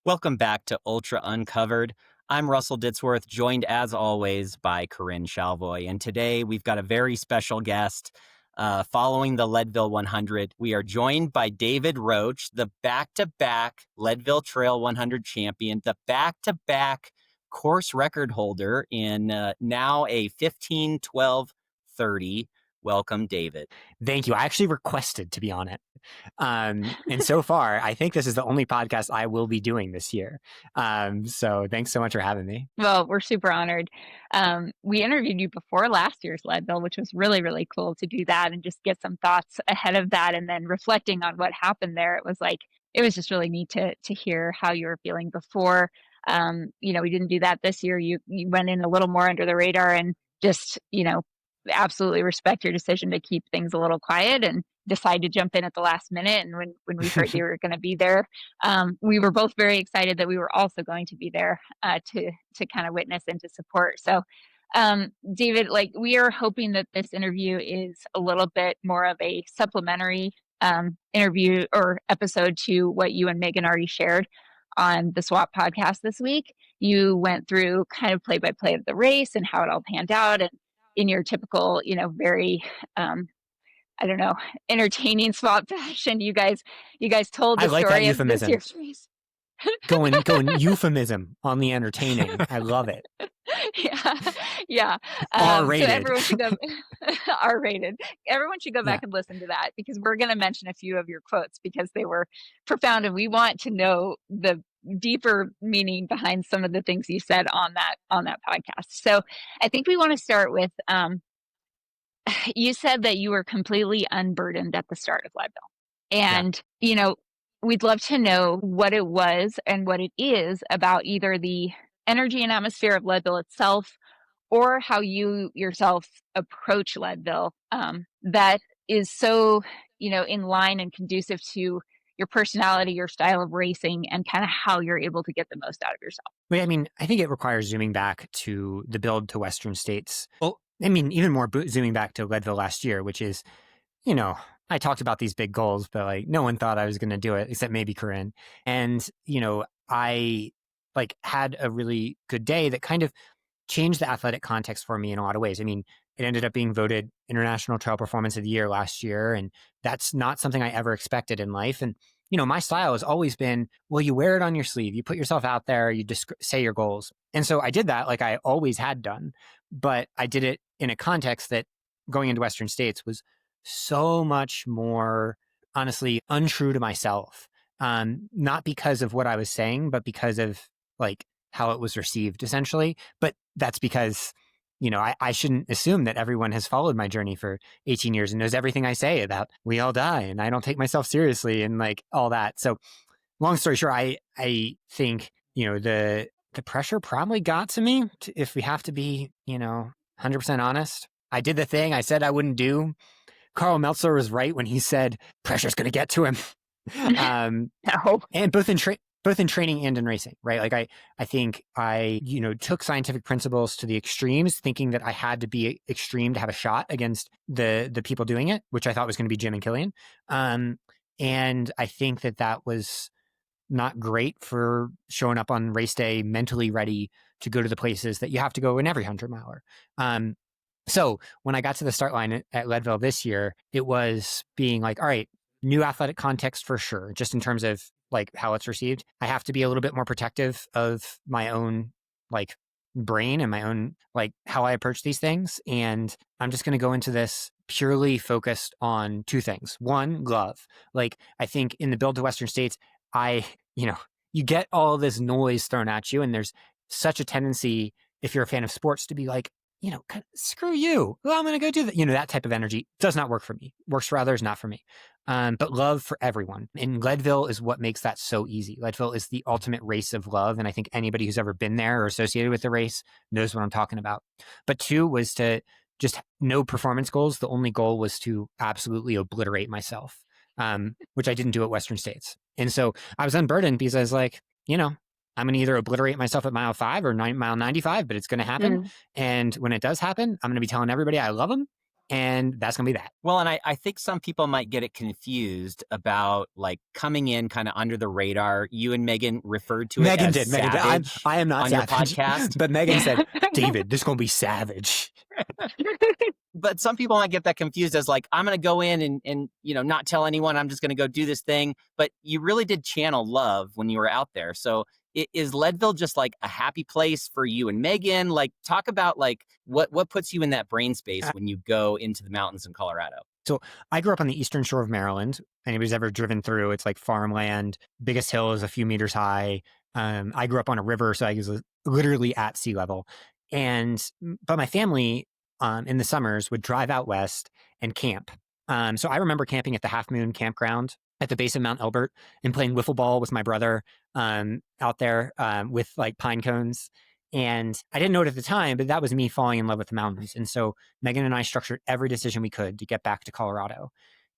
Welcome back to Ultra Uncovered. I'm Russell Ditzworth, joined as always by Corinne Shalvoy. And today we've got a very special guest. Following the Leadville 100, we are joined by David Roche, the back-to-back Leadville Trail 100 champion, the back-to-back course record holder in now a 15-12-30. Welcome, David. Thank you. I actually requested to be on it. And so far, I think this is the only podcast I will be doing this year. So thanks so much for having me. Well, we're super honored. We interviewed you before last year's Leadville, which was really, really cool to do that and just get some thoughts ahead of that. And then reflecting on what happened there, it was just really neat to hear how you were feeling before. We didn't do that this year. You went in a little more under the radar and just, absolutely respect your decision to keep things a little quiet and decide to jump in at the last minute. And when we heard you were going to be there, we were both very excited that we were also going to be there to kind of witness and to support. So, David, we are hoping that this interview is a little bit more of a supplementary interview or episode to what you and Megan already shared on the SWAP podcast this week. You went through kind of play by play of the race and how it all panned out, and in your typical, very, entertaining SWAP fashion, you guys told the story of this year's race. Going euphemism on the entertaining. I love it. Yeah. R-rated. So everyone should go R-rated. Everyone should go back and listen to that, because we're going to mention a few of your quotes because they were profound, and we want to know the deeper meaning behind some of the things you said on that podcast. So I think we want to start with, you said that you were completely unburdened at the start of Leadville. And, we'd love to know what it was and what it is about either the energy and atmosphere of Leadville itself, or how you yourself approach Leadville, that is so, in line and conducive to your personality, your style of racing, and kind of how you're able to get the most out of yourself. Well, I think it requires zooming back to the build to Western States. Well, even more zooming back to Leadville last year, which is, I talked about these big goals, but no one thought I was going to do it except maybe Corinne. And, I had a really good day that kind of changed the athletic context for me in a lot of ways. It ended up being voted International Trail Performance of the Year last year. And that's not something I ever expected in life. And, my style has always been, well, you wear it on your sleeve, you put yourself out there, you just say your goals. And so I did that like I always had done, but I did it in a context that going into Western States was so much more, honestly, untrue to myself. Not because of what I was saying, but because of how it was received, essentially. But that's because, I shouldn't assume that everyone has followed my journey for 18 years and knows everything I say about we all die and I don't take myself seriously and all that. So long story short, I think, the pressure probably got to me, if we have to be, 100% honest. I did the thing I said I wouldn't do. Carl Meltzer was right when he said pressure's going to get to him. No. And both in training and in racing, right? I think I, took scientific principles to the extremes, thinking that I had to be extreme to have a shot against the people doing it, which I thought was going to be Jim and Killian. And I think that was not great for showing up on race day mentally ready to go to the places that you have to go in every 100 miler. So when I got to the start line at Leadville this year, it was being all right, new athletic context for sure, just in terms of how it's received. I have to be a little bit more protective of my own brain and my own how I approach these things. And I'm just going to go into this purely focused on two things. One, glove. I think in the build to Western States, you get all this noise thrown at you, and there's such a tendency, if you're a fan of sports, to be screw you. Well, I'm going to go do that. That type of energy does not work for me. Works for others, not for me. But love for everyone. And Leadville is what makes that so easy. Leadville is the ultimate race of love. And I think anybody who's ever been there or associated with the race knows what I'm talking about. But two was to just no performance goals. The only goal was to absolutely obliterate myself, which I didn't do at Western States. And so I was unburdened because I was I'm going to either obliterate myself at mile 5 or mile 95, but it's going to happen. And when it does happen, I'm going to be telling everybody I love them. And that's going to be that. Well, and I think some people might get it confused about like coming in kind of under the radar. You and Megan referred to it Megan as did. savage I am not on savage. your podcast. But Megan said, David, this is going to be savage. But some people might get that confused as like, I'm going to go in and, you know, not tell anyone. I'm just going to go do this thing. But you really did channel love when you were out there. So is Leadville just like a happy place for you and Megan? Like, talk about like what puts you in that brain space when you go into the mountains in Colorado? So I grew up on the eastern shore of Maryland. Anybody's ever driven through, it's like farmland. Biggest hill is a few meters high. I grew up on a river, so I was literally at sea level. But my family in the summers would drive out west and camp. So I remember camping at the Half Moon Campground at the base of Mount Elbert and playing wiffle ball with my brother out there with like pine cones. And I didn't know it at the time, but that was me falling in love with the mountains. And so Megan and I structured every decision we could to get back to Colorado.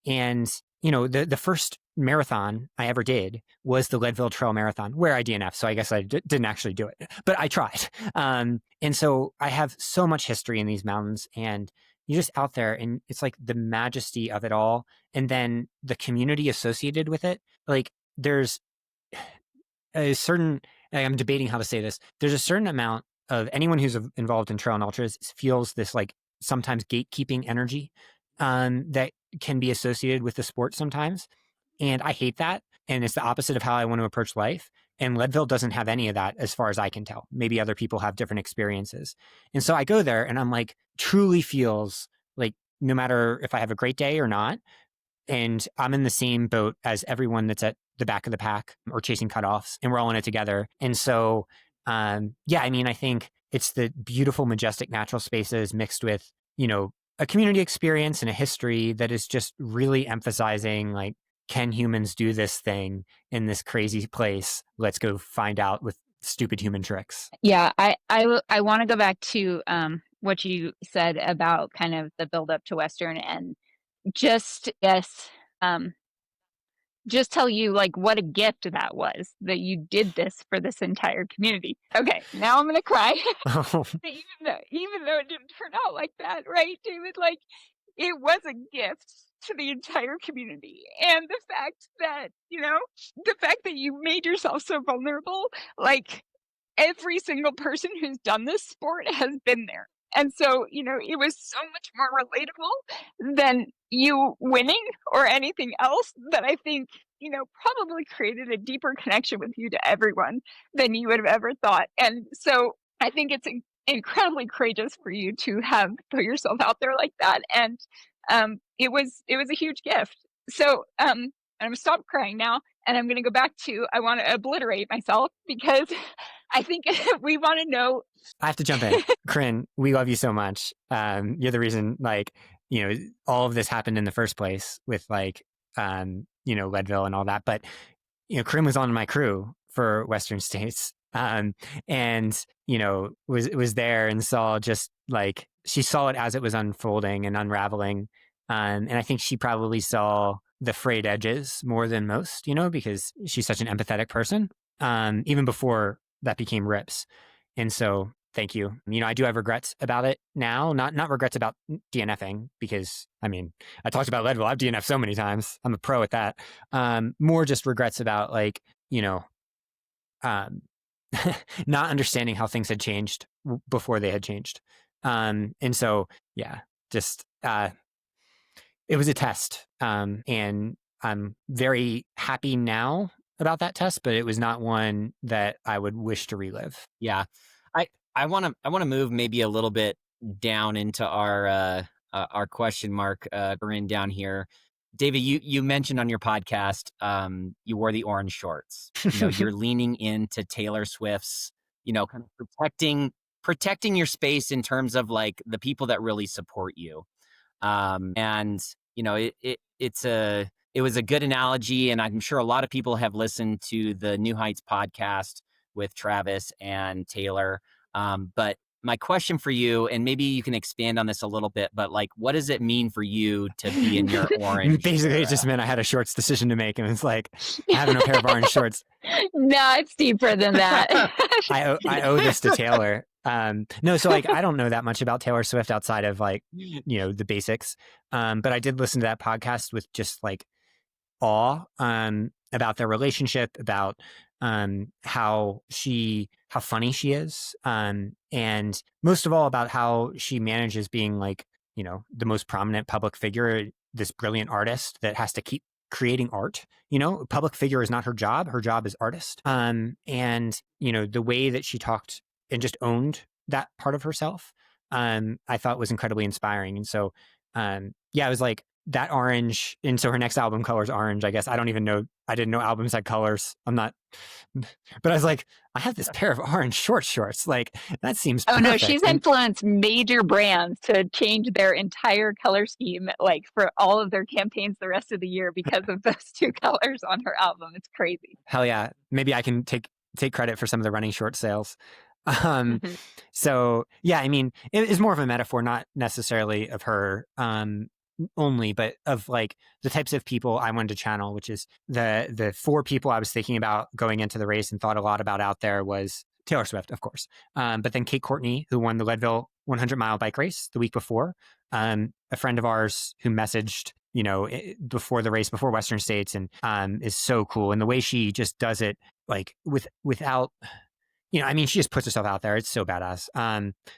And, you know, the first marathon I ever did was the Leadville Trail Marathon, where I DNF. So I guess I didn't actually do it, but I tried. And so I have so much history in these mountains, and you're just out there and it's like the majesty of it all. And then the community associated with it. Like there's a certain, I'm debating how to say this. There's a certain amount of anyone who's involved in trail and ultras feels this like sometimes gatekeeping energy that can be associated with the sport sometimes. And I hate that. And it's the opposite of how I want to approach life. And Leadville doesn't have any of that as far as I can tell. Maybe other people have different experiences. And so I go there and I'm like, truly feels like no matter if I have a great day or not, and I'm in the same boat as everyone that's at the back of the pack or chasing cutoffs, and we're all in it together. And so, yeah, I mean, I think it's the beautiful, majestic natural spaces mixed with, you know, a community experience and a history that is just really emphasizing like, can humans do this thing in this crazy place? Let's go find out with stupid human tricks. Yeah, I want to go back to what you said about kind of the build up to Western, and just just tell you like what a gift that was that you did this for this entire community. Okay, now I'm gonna cry. even though it didn't turn out like that, right, David? Like it was a gift to the entire community. And the fact that, you know, the fact that you made yourself so vulnerable, like every single person who's done this sport has been there. And so, you know, it was so much more relatable than you winning or anything else, that I think, you know, probably created a deeper connection with you to everyone than you would have ever thought. And so I think it's incredibly courageous for you to have put yourself out there like that. And it was a huge gift. So I'm gonna stop crying now, and I'm gonna go back to, I want to obliterate myself, because I think we want to know. I have to jump in. Corinne, we love you so much. You're the reason, like, you know, all of this happened in the first place with like, you know, Leadville and all that. But, you know, Corinne was on my crew for Western States. And, you know, was there and saw just like, she saw it as it was unfolding and unraveling. And I think she probably saw the frayed edges more than most, you know, because she's such an empathetic person, even before that became rips. And so thank you. You know, I do have regrets about it now, not regrets about DNFing, because I mean, I talked about Leadville. I've DNF'd so many times. I'm a pro at that. More just regrets about like, you know, not understanding how things had changed before they had changed. And so, yeah, just, it was a test. And I'm very happy now about that test, but it was not one that I would wish to relive. Yeah. I want to move maybe a little bit down into our question mark, Corinne, down here. David, you mentioned on your podcast, you wore the orange shorts. You know, you're leaning into Taylor Swift's, you know, kind of protecting your space in terms of like the people that really support you. And you know, it was a good analogy, and I'm sure a lot of people have listened to the New Heights podcast with Travis and Taylor. But my question for you, and maybe you can expand on this a little bit, but like, what does it mean for you to be in your orange? Basically, it just meant I had a shorts decision to make, and it's like having a pair of orange shorts. No, it's deeper than that. I owe this to Taylor. No, so like I don't know that much about Taylor Swift outside of like, the basics. But I did listen to that podcast with just like awe about their relationship, about how funny she is, and most of all about how she manages being like, the most prominent public figure, this brilliant artist that has to keep creating art. Public figure is not her job. Her job is artist. And the way that she talked and just owned that part of herself, I thought was incredibly inspiring. And so, yeah, it was like that orange. And so her next album color is orange, I guess. I don't even know. I didn't know albums had colors. I'm not, but I was like, I have this pair of orange shorts. Like, that seems Oh perfect. no, she's influenced major brands to change their entire color scheme, like for all of their campaigns the rest of the year because of those two colors on her album. It's crazy. Hell yeah. Maybe I can take credit for some of the running short sales. So yeah, I mean, it is more of a metaphor, not necessarily of her only, but of like the types of people I wanted to channel, which is the four people I was thinking about going into the race and thought a lot about out there was Taylor Swift, of course. But then Kate Courtney, who won the Leadville 100-mile bike race the week before, a friend of ours who messaged, before the race, before Western States, and is so cool. And the way she just does it, like without, I mean, she just puts herself out there. It's so badass.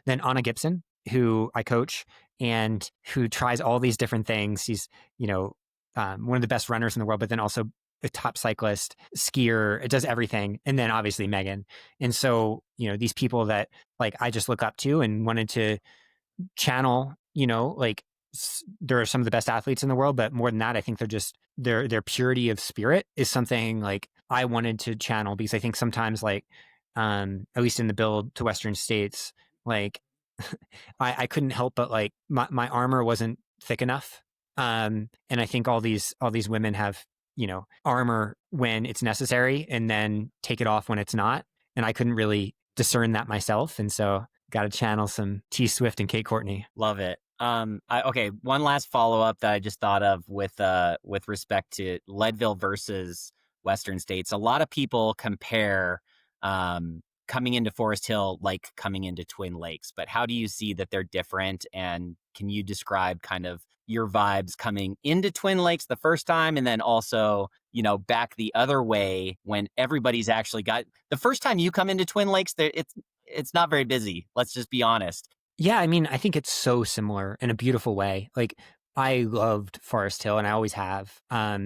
Then Anna Gibson, who I coach and who tries all these different things. She's, one of the best runners in the world, but then also a top cyclist, skier. It does everything. And then obviously Megan. And so, these people that like I just look up to and wanted to channel, like there are some of the best athletes in the world, but more than that, I think they're just their purity of spirit is something like I wanted to channel, because I think sometimes like, at least in the build to Western States, like I couldn't help but like my armor wasn't thick enough. And I think all these women have, armor when it's necessary and then take it off when it's not. And I couldn't really discern that myself. And so got to channel some T Swift and Kate Courtney. Love it. Okay, one last follow up that I just thought of with respect to Leadville versus Western States. A lot of people compare coming into Forest Hill like coming into Twin Lakes, but how do you see that they're different? And can you describe kind of your vibes coming into Twin Lakes the first time, and then also, back the other way when everybody's actually got the first time you come into Twin Lakes, it's not very busy. Let's just be honest. Yeah, I mean, I think it's so similar in a beautiful way. Like, I loved Forest Hill and I always have.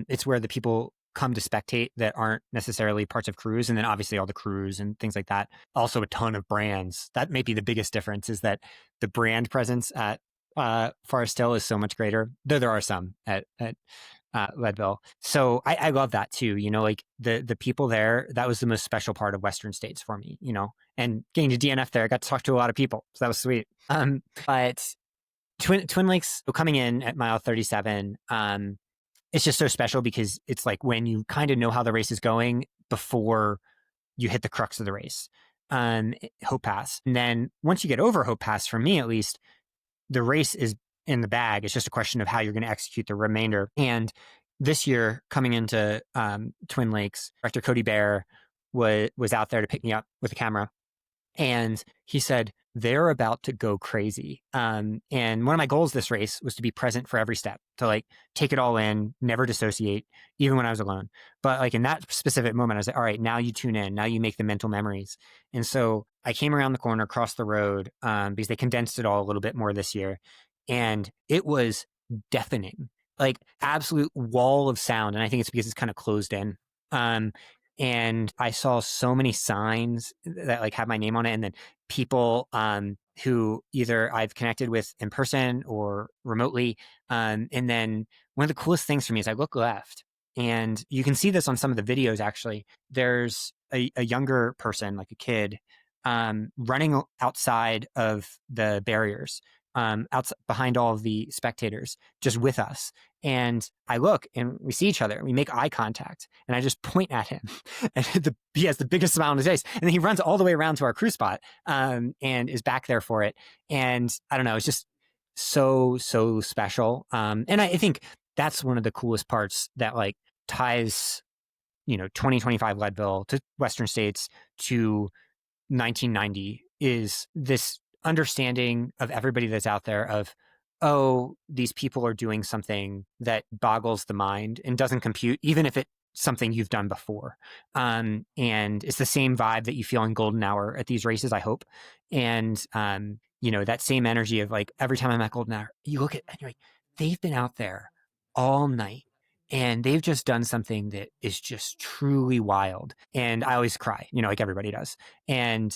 It's where the people come to spectate that aren't necessarily parts of crews. And then obviously all the crews and things like that. Also a ton of brands. That may be the biggest difference, is that the brand presence at Forest Hill is so much greater, though there are some at Leadville. So I love that too. Like the people there, that was the most special part of Western States for me, and getting to DNF there, I got to talk to a lot of people. So that was sweet. But Twin Lakes coming in at mile 37, it's just so special because it's like when you kind of know how the race is going before you hit the crux of the race, Hope Pass. And then once you get over Hope Pass, for me at least, the race is in the bag. It's just a question of how you're going to execute the remainder. And this year, coming into Twin Lakes, Director Cody Bear was out there to pick me up with a camera. And he said, they're about to go crazy. And one of my goals this race was to be present for every step, to like take it all in, never dissociate, even when I was alone. But like in that specific moment, I was like, all right, now you tune in, now you make the mental memories. And so I came around the corner, crossed the road, because they condensed it all a little bit more this year. And it was deafening, like absolute wall of sound. And I think it's because it's kind of closed in. And I saw so many signs that like had my name on it, and then people who either I've connected with in person or remotely. And then one of the coolest things for me is I look left, and you can see this on some of the videos. Actually, there's a younger person, like a kid, running outside of the barriers, outside behind all of the spectators, just with us. And I look and we see each other and we make eye contact, and I just point at him and he has the biggest smile on his face. And then he runs all the way around to our crew spot, and is back there for it. And I don't know, it's just so special. And I think that's one of the coolest parts that like ties, 2025 Leadville to Western States to 1990 is this understanding of everybody that's out there of, oh, these people are doing something that boggles the mind and doesn't compute, even if it's something you've done before. And it's the same vibe that you feel in Golden Hour at these races, I hope. And, that same energy of like, every time I'm at Golden Hour, you look at, and you're like, they've been out there all night and they've just done something that is just truly wild. And I always cry, like everybody does. And,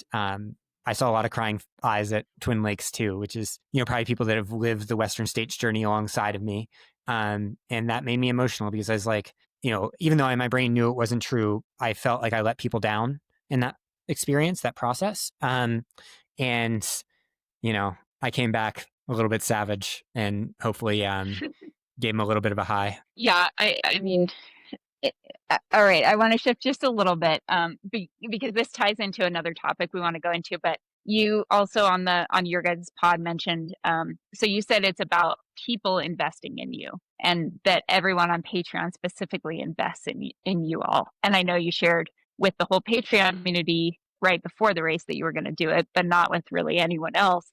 I saw a lot of crying eyes at Twin Lakes too, which is, probably people that have lived the Western States journey alongside of me. And that made me emotional because I was like, even though my brain knew it wasn't true, I felt like I let people down in that experience, that process. And, I came back a little bit savage and hopefully gave him a little bit of a high. Yeah, I mean, all right, I want to shift just a little bit because this ties into another topic we want to go into, but you also on your guys' pod mentioned, so you said it's about people investing in you and that everyone on Patreon specifically invests in you all. And I know you shared with the whole Patreon community right before the race that you were going to do it, but not with really anyone else.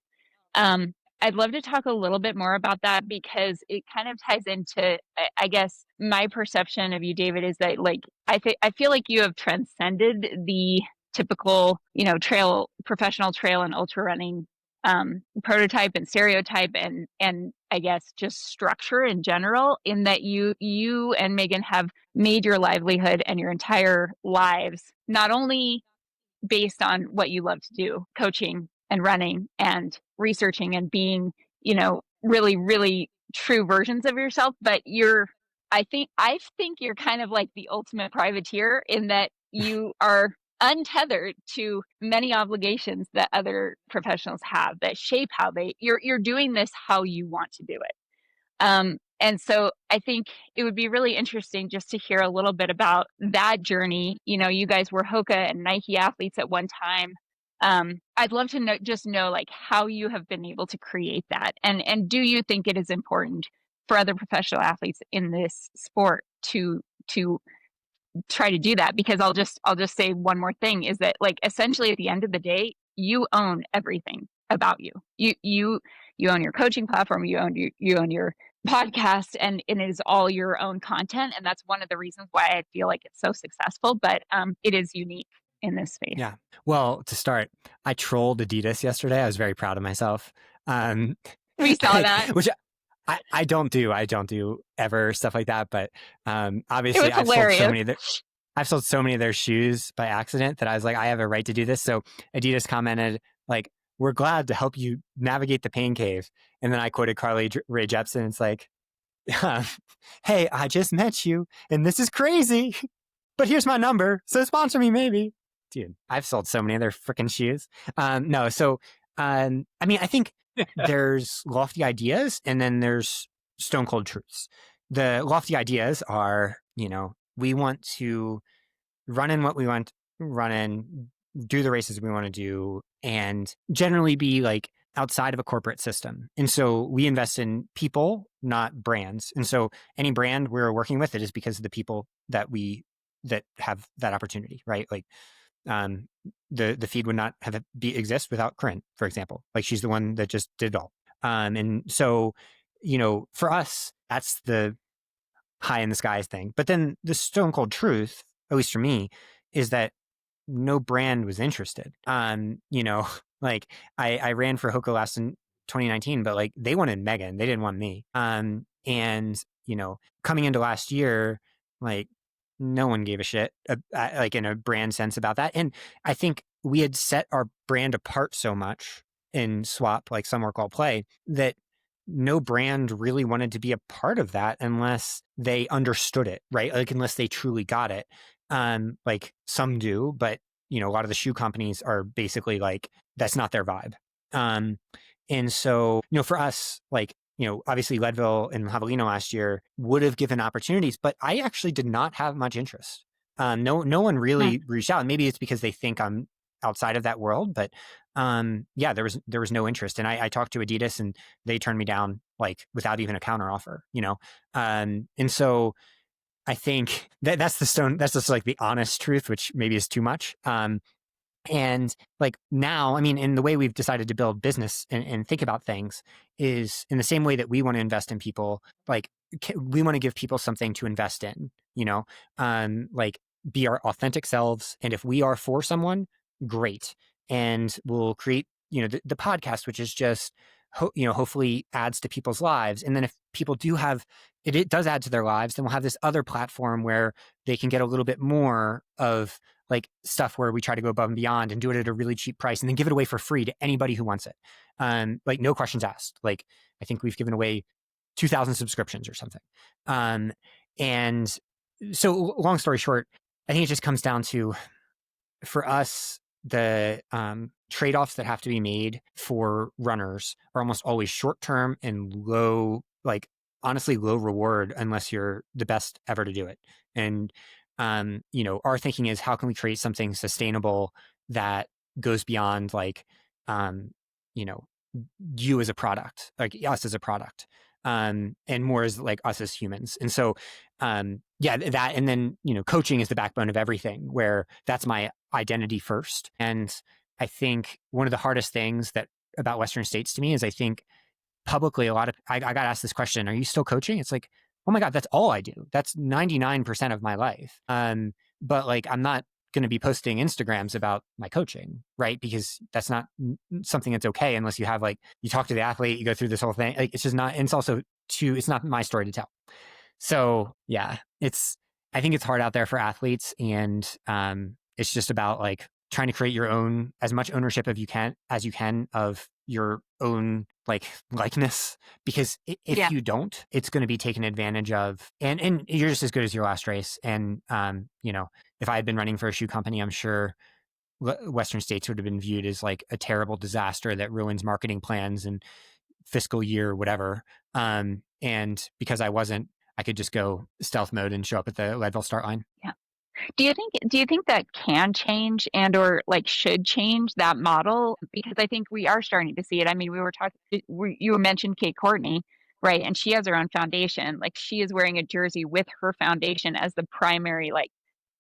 I'd love to talk a little bit more about that because it kind of ties into, I guess, my perception of you, David, is that like I feel like you have transcended the typical, professional trail and ultra running prototype and stereotype and I guess just structure in general, in that you and Megan have made your livelihood and your entire lives not only based on what you love to do, coaching and running and researching and being, really, really true versions of yourself. But I think you're kind of like the ultimate privateer in that you are untethered to many obligations that other professionals have that shape how you're doing this how you want to do it. And so I think it would be really interesting just to hear a little bit about that journey. You guys were Hoka and Nike athletes at one time. I'd love to know like how you have been able to create that. And do you think it is important for other professional athletes in this sport to try to do that? Because I'll just say one more thing is that like essentially at the end of the day, you own everything about you. You own your coaching platform, you own your podcast, and it is all your own content. And that's one of the reasons why I feel like it's so successful, but it is unique in this space. Yeah. Well, to start, I trolled Adidas yesterday. I was very proud of myself. We saw that. Which I don't do. I don't do ever stuff like that. But obviously I've sold so many of their shoes by accident that I was like, I have a right to do this. So Adidas commented like, we're glad to help you navigate the pain cave. And then I quoted Carly Rae Jepsen. It's like, hey, I just met you and this is crazy, but here's my number. So sponsor me maybe. Dude, I've sold so many of their freaking shoes. No. So, I mean, I think there's lofty ideas and then there's stone cold truths. The lofty ideas are, we want to run in what we want, run in, do the races we want to do, and generally be like outside of a corporate system. And so we invest in people, not brands. And so any brand we're working with, it is because of the people that have that opportunity, right? Like, the feed would not exist without Corinne, for example. Like she's the one that just did it all. And so, for us, that's the high in the skies thing. But then the stone cold truth, at least for me, is that no brand was interested. Like I ran for Hoka last in 2019, but like they wanted Megan, they didn't want me. And coming into last year, like no one gave a shit, like in a brand sense about that. And I think we had set our brand apart so much in SWAP, like Some Work All Play, that no brand really wanted to be a part of that unless they understood it, right? Like unless they truly got it. Like some do, but a lot of the shoe companies are basically like, that's not their vibe. And so, for us, like, obviously Leadville and Javelino last year would have given opportunities, but I actually did not have much interest. No one really reached out. And maybe it's because they think I'm outside of that world, but yeah, there was no interest. And I talked to Adidas and they turned me down like without even a counter offer, and so I think that's just like the honest truth, which maybe is too much. And like now, I mean, in the way we've decided to build business and think about things is in the same way that we want to invest in people, like we want to give people something to invest in, like be our authentic selves. And if we are for someone, great. And we'll create, the podcast, which is just, hopefully adds to people's lives. And then if people do have, it does add to their lives, then we'll have this other platform where they can get a little bit more of like stuff where we try to go above and beyond and do it at a really cheap price and then give it away for free to anybody who wants it. Like no questions asked. Like I think we've given away 2,000 subscriptions or something. And so long story short, I think it just comes down to, for us, the trade-offs that have to be made for runners are almost always short-term and low, like honestly low reward unless you're the best ever to do it. And our thinking is how can we create something sustainable that goes beyond like, you know, you as a product, like us as a product, and more as like us as humans. And so, that, and then, coaching is the backbone of everything, where that's my identity first. And I think one of the hardest things that about Western States to me is I think publicly I got asked this question, are you still coaching? It's like, oh my God, that's all I do. That's 99% of my life. But like, I'm not going to be posting Instagrams about my coaching, right? Because that's not something that's okay unless you have like, you talk to the athlete, you go through this whole thing. Like, it's just not, and it's also it's not my story to tell. So yeah, I think it's hard out there for athletes, and it's just about like trying to create your own, as much ownership as you can of your own like likeness, because if you don't, it's going to be taken advantage of, and you're just as good as your last race. And if I had been running for a shoe company, I'm sure Western States would have been viewed as like a terrible disaster that ruins marketing plans and fiscal year, whatever. And because I wasn't, I could just go stealth mode and show up at the Leadville start line. Yeah. Do you think that can change and or like should change that model? Because I think we are starting to see it. I mean, you mentioned Kate Courtney, right? And she has her own foundation. Like she is wearing a jersey with her foundation as the primary like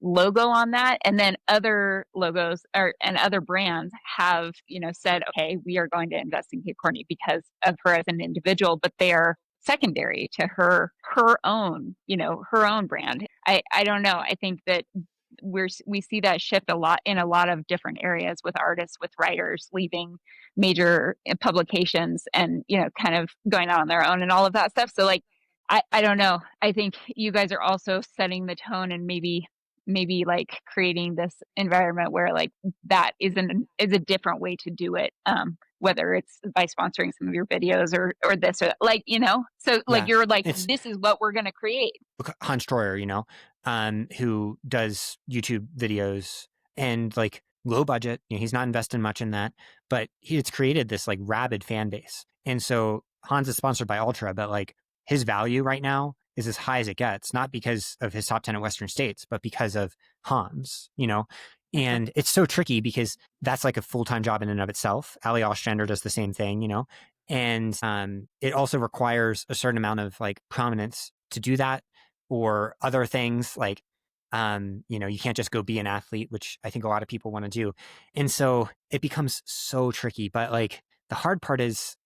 logo on that. And then other logos and other brands have, said, okay, we are going to invest in Kate Courtney because of her as an individual, but they are secondary to her own, her own brand. I don't know. I think that we see that shift a lot in a lot of different areas with artists, with writers leaving major publications and, kind of going out on their own and all of that stuff. So like, I don't know. I think you guys are also setting the tone and maybe like creating this environment where like that is a different way to do it. Whether it's by sponsoring some of your videos or this or that, like, so like you're like, this is what we're going to create. Hans Troyer, who does YouTube videos and like low budget, he's not investing much in that, but it's created this like rabid fan base. And so Hans is sponsored by Ultra, but like his value right now is as high as it gets, not because of his top 10 at Western States, but because of Hans, and it's so tricky because that's like a full-time job in and of itself. Ali Ostrander does the same thing, and it also requires a certain amount of like prominence to do that, or other things like, you can't just go be an athlete, which I think a lot of people want to do. And so it becomes so tricky. But like the hard part is,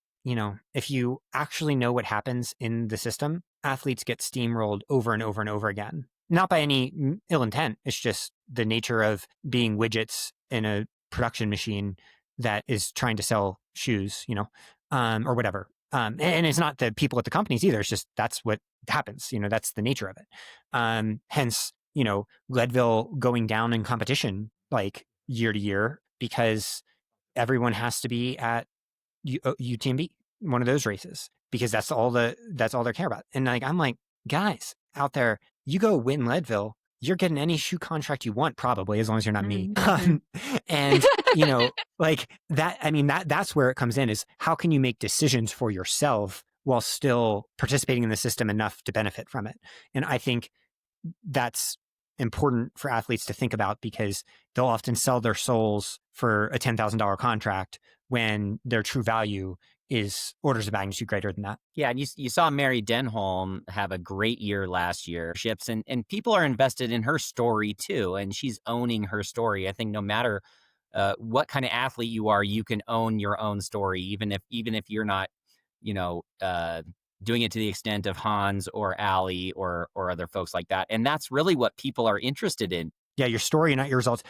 if you actually know what happens in the system, athletes get steamrolled over and over and over again. Not by any ill intent. It's just the nature of being widgets in a production machine that is trying to sell shoes, or whatever. And it's not the people at the companies either. It's just that's what happens. That's the nature of it. Hence, Leadville going down in competition like year to year because everyone has to be at UTMB, one of those races, because that's all they care about. And like I'm like, guys out there, you go win Leadville, you're getting any shoe contract you want, probably, as long as you're not me. And like that, I mean, that's where it comes in, is how can you make decisions for yourself while still participating in the system enough to benefit from it? And I think that's important for athletes to think about, because they'll often sell their souls for a $10,000 contract when their true value is orders of magnitude greater than that. Yeah, and you saw Mary Denholm have a great year last year. And people are invested in her story too, and she's owning her story. I think no matter what kind of athlete you are, you can own your own story, even if you're not, you know, doing it to the extent of Hans or Allie or other folks like that. And that's really what people are interested in. Yeah, your story, not your results.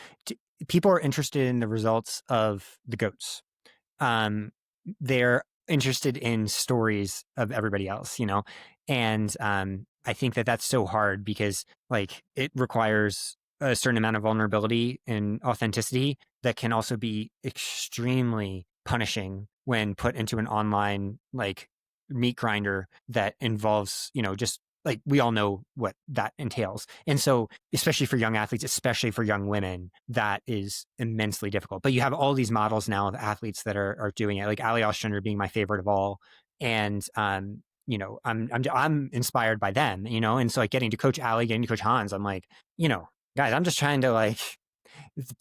People are interested in the results of the goats. They're interested in stories of everybody else, you know? And I think that that's so hard because like it requires a certain amount of vulnerability and authenticity that can also be extremely punishing when put into an online like meat grinder that involves, you know, just like we all know what that entails. And so, especially for young athletes, especially for young women, that is immensely difficult. But you have all these models now of athletes that are doing it, like Ali Ostrander being my favorite of all. And, you know, I'm inspired by them, you know, and so like getting to coach Ali, getting to coach Hans, I'm like, you know, guys, I'm just trying to like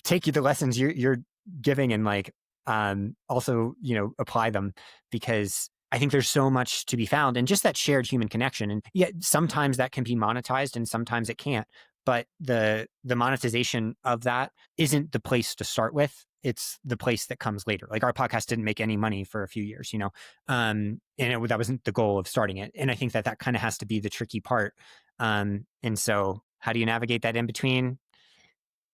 take you the lessons you're giving and like also, you know, apply them because I think there's so much to be found and just that shared human connection. And yet sometimes that can be monetized and sometimes it can't. But the monetization of that isn't the place to start with. It's the place that comes later. Like our podcast didn't make any money for a few years, you know, that wasn't the goal of starting it. And I think that that kind of has to be the tricky part. And so how do you navigate that in between?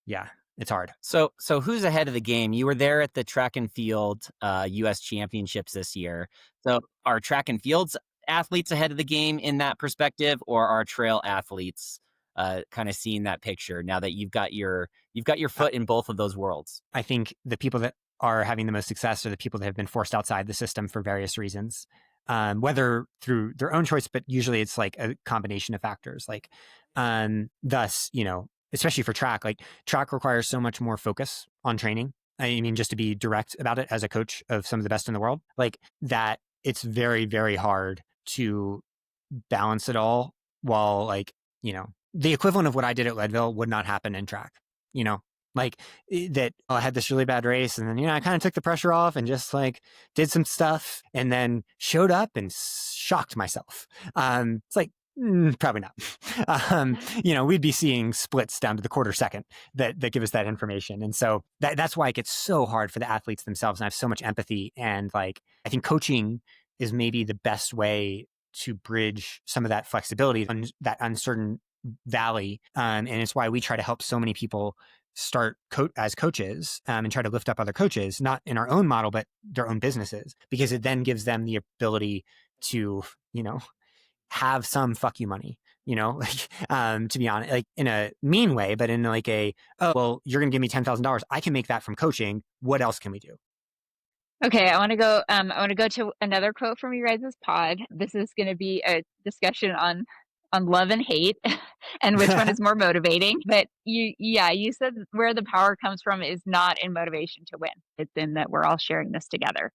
Yeah, it's hard. So who's ahead of the game? You were there at the track and field U.S. championships this year. So are track and fields athletes ahead of the game in that perspective, or are trail athletes kind of seeing that picture now that you've got your foot in both of those worlds? I think the people that are having the most success are the people that have been forced outside the system for various reasons, whether through their own choice, but usually it's like a combination of factors. Like, thus, you know, especially for track, like track requires so much more focus on training. I mean, just to be direct about it as a coach of some of the best in the world, like that, it's very, very hard to balance it all while like, you know, the equivalent of what I did at Leadville would not happen in track, you know, like that I had this really bad race and then, you know, I kind of took the pressure off and just like did some stuff and then showed up and shocked myself. It's like, probably not. You know, we'd be seeing splits down to the quarter second that give us that information. And so that's why it gets so hard for the athletes themselves. And I have so much empathy. And like, I think coaching is maybe the best way to bridge some of that flexibility on that uncertain valley. And it's why we try to help so many people start as coaches and try to lift up other coaches, not in our own model, but their own businesses, because it then gives them the ability to, you know, have some fuck you money, you know, like, to be honest, like in a mean way, but in like a, oh, well, you're going to give me $10,000. I can make that from coaching. What else can we do? Okay, I want to go to another quote from your guys' pod. This is going to be a discussion on love and hate and which one is more motivating. But you said where the power comes from is not in motivation to win. It's in that we're all sharing this together.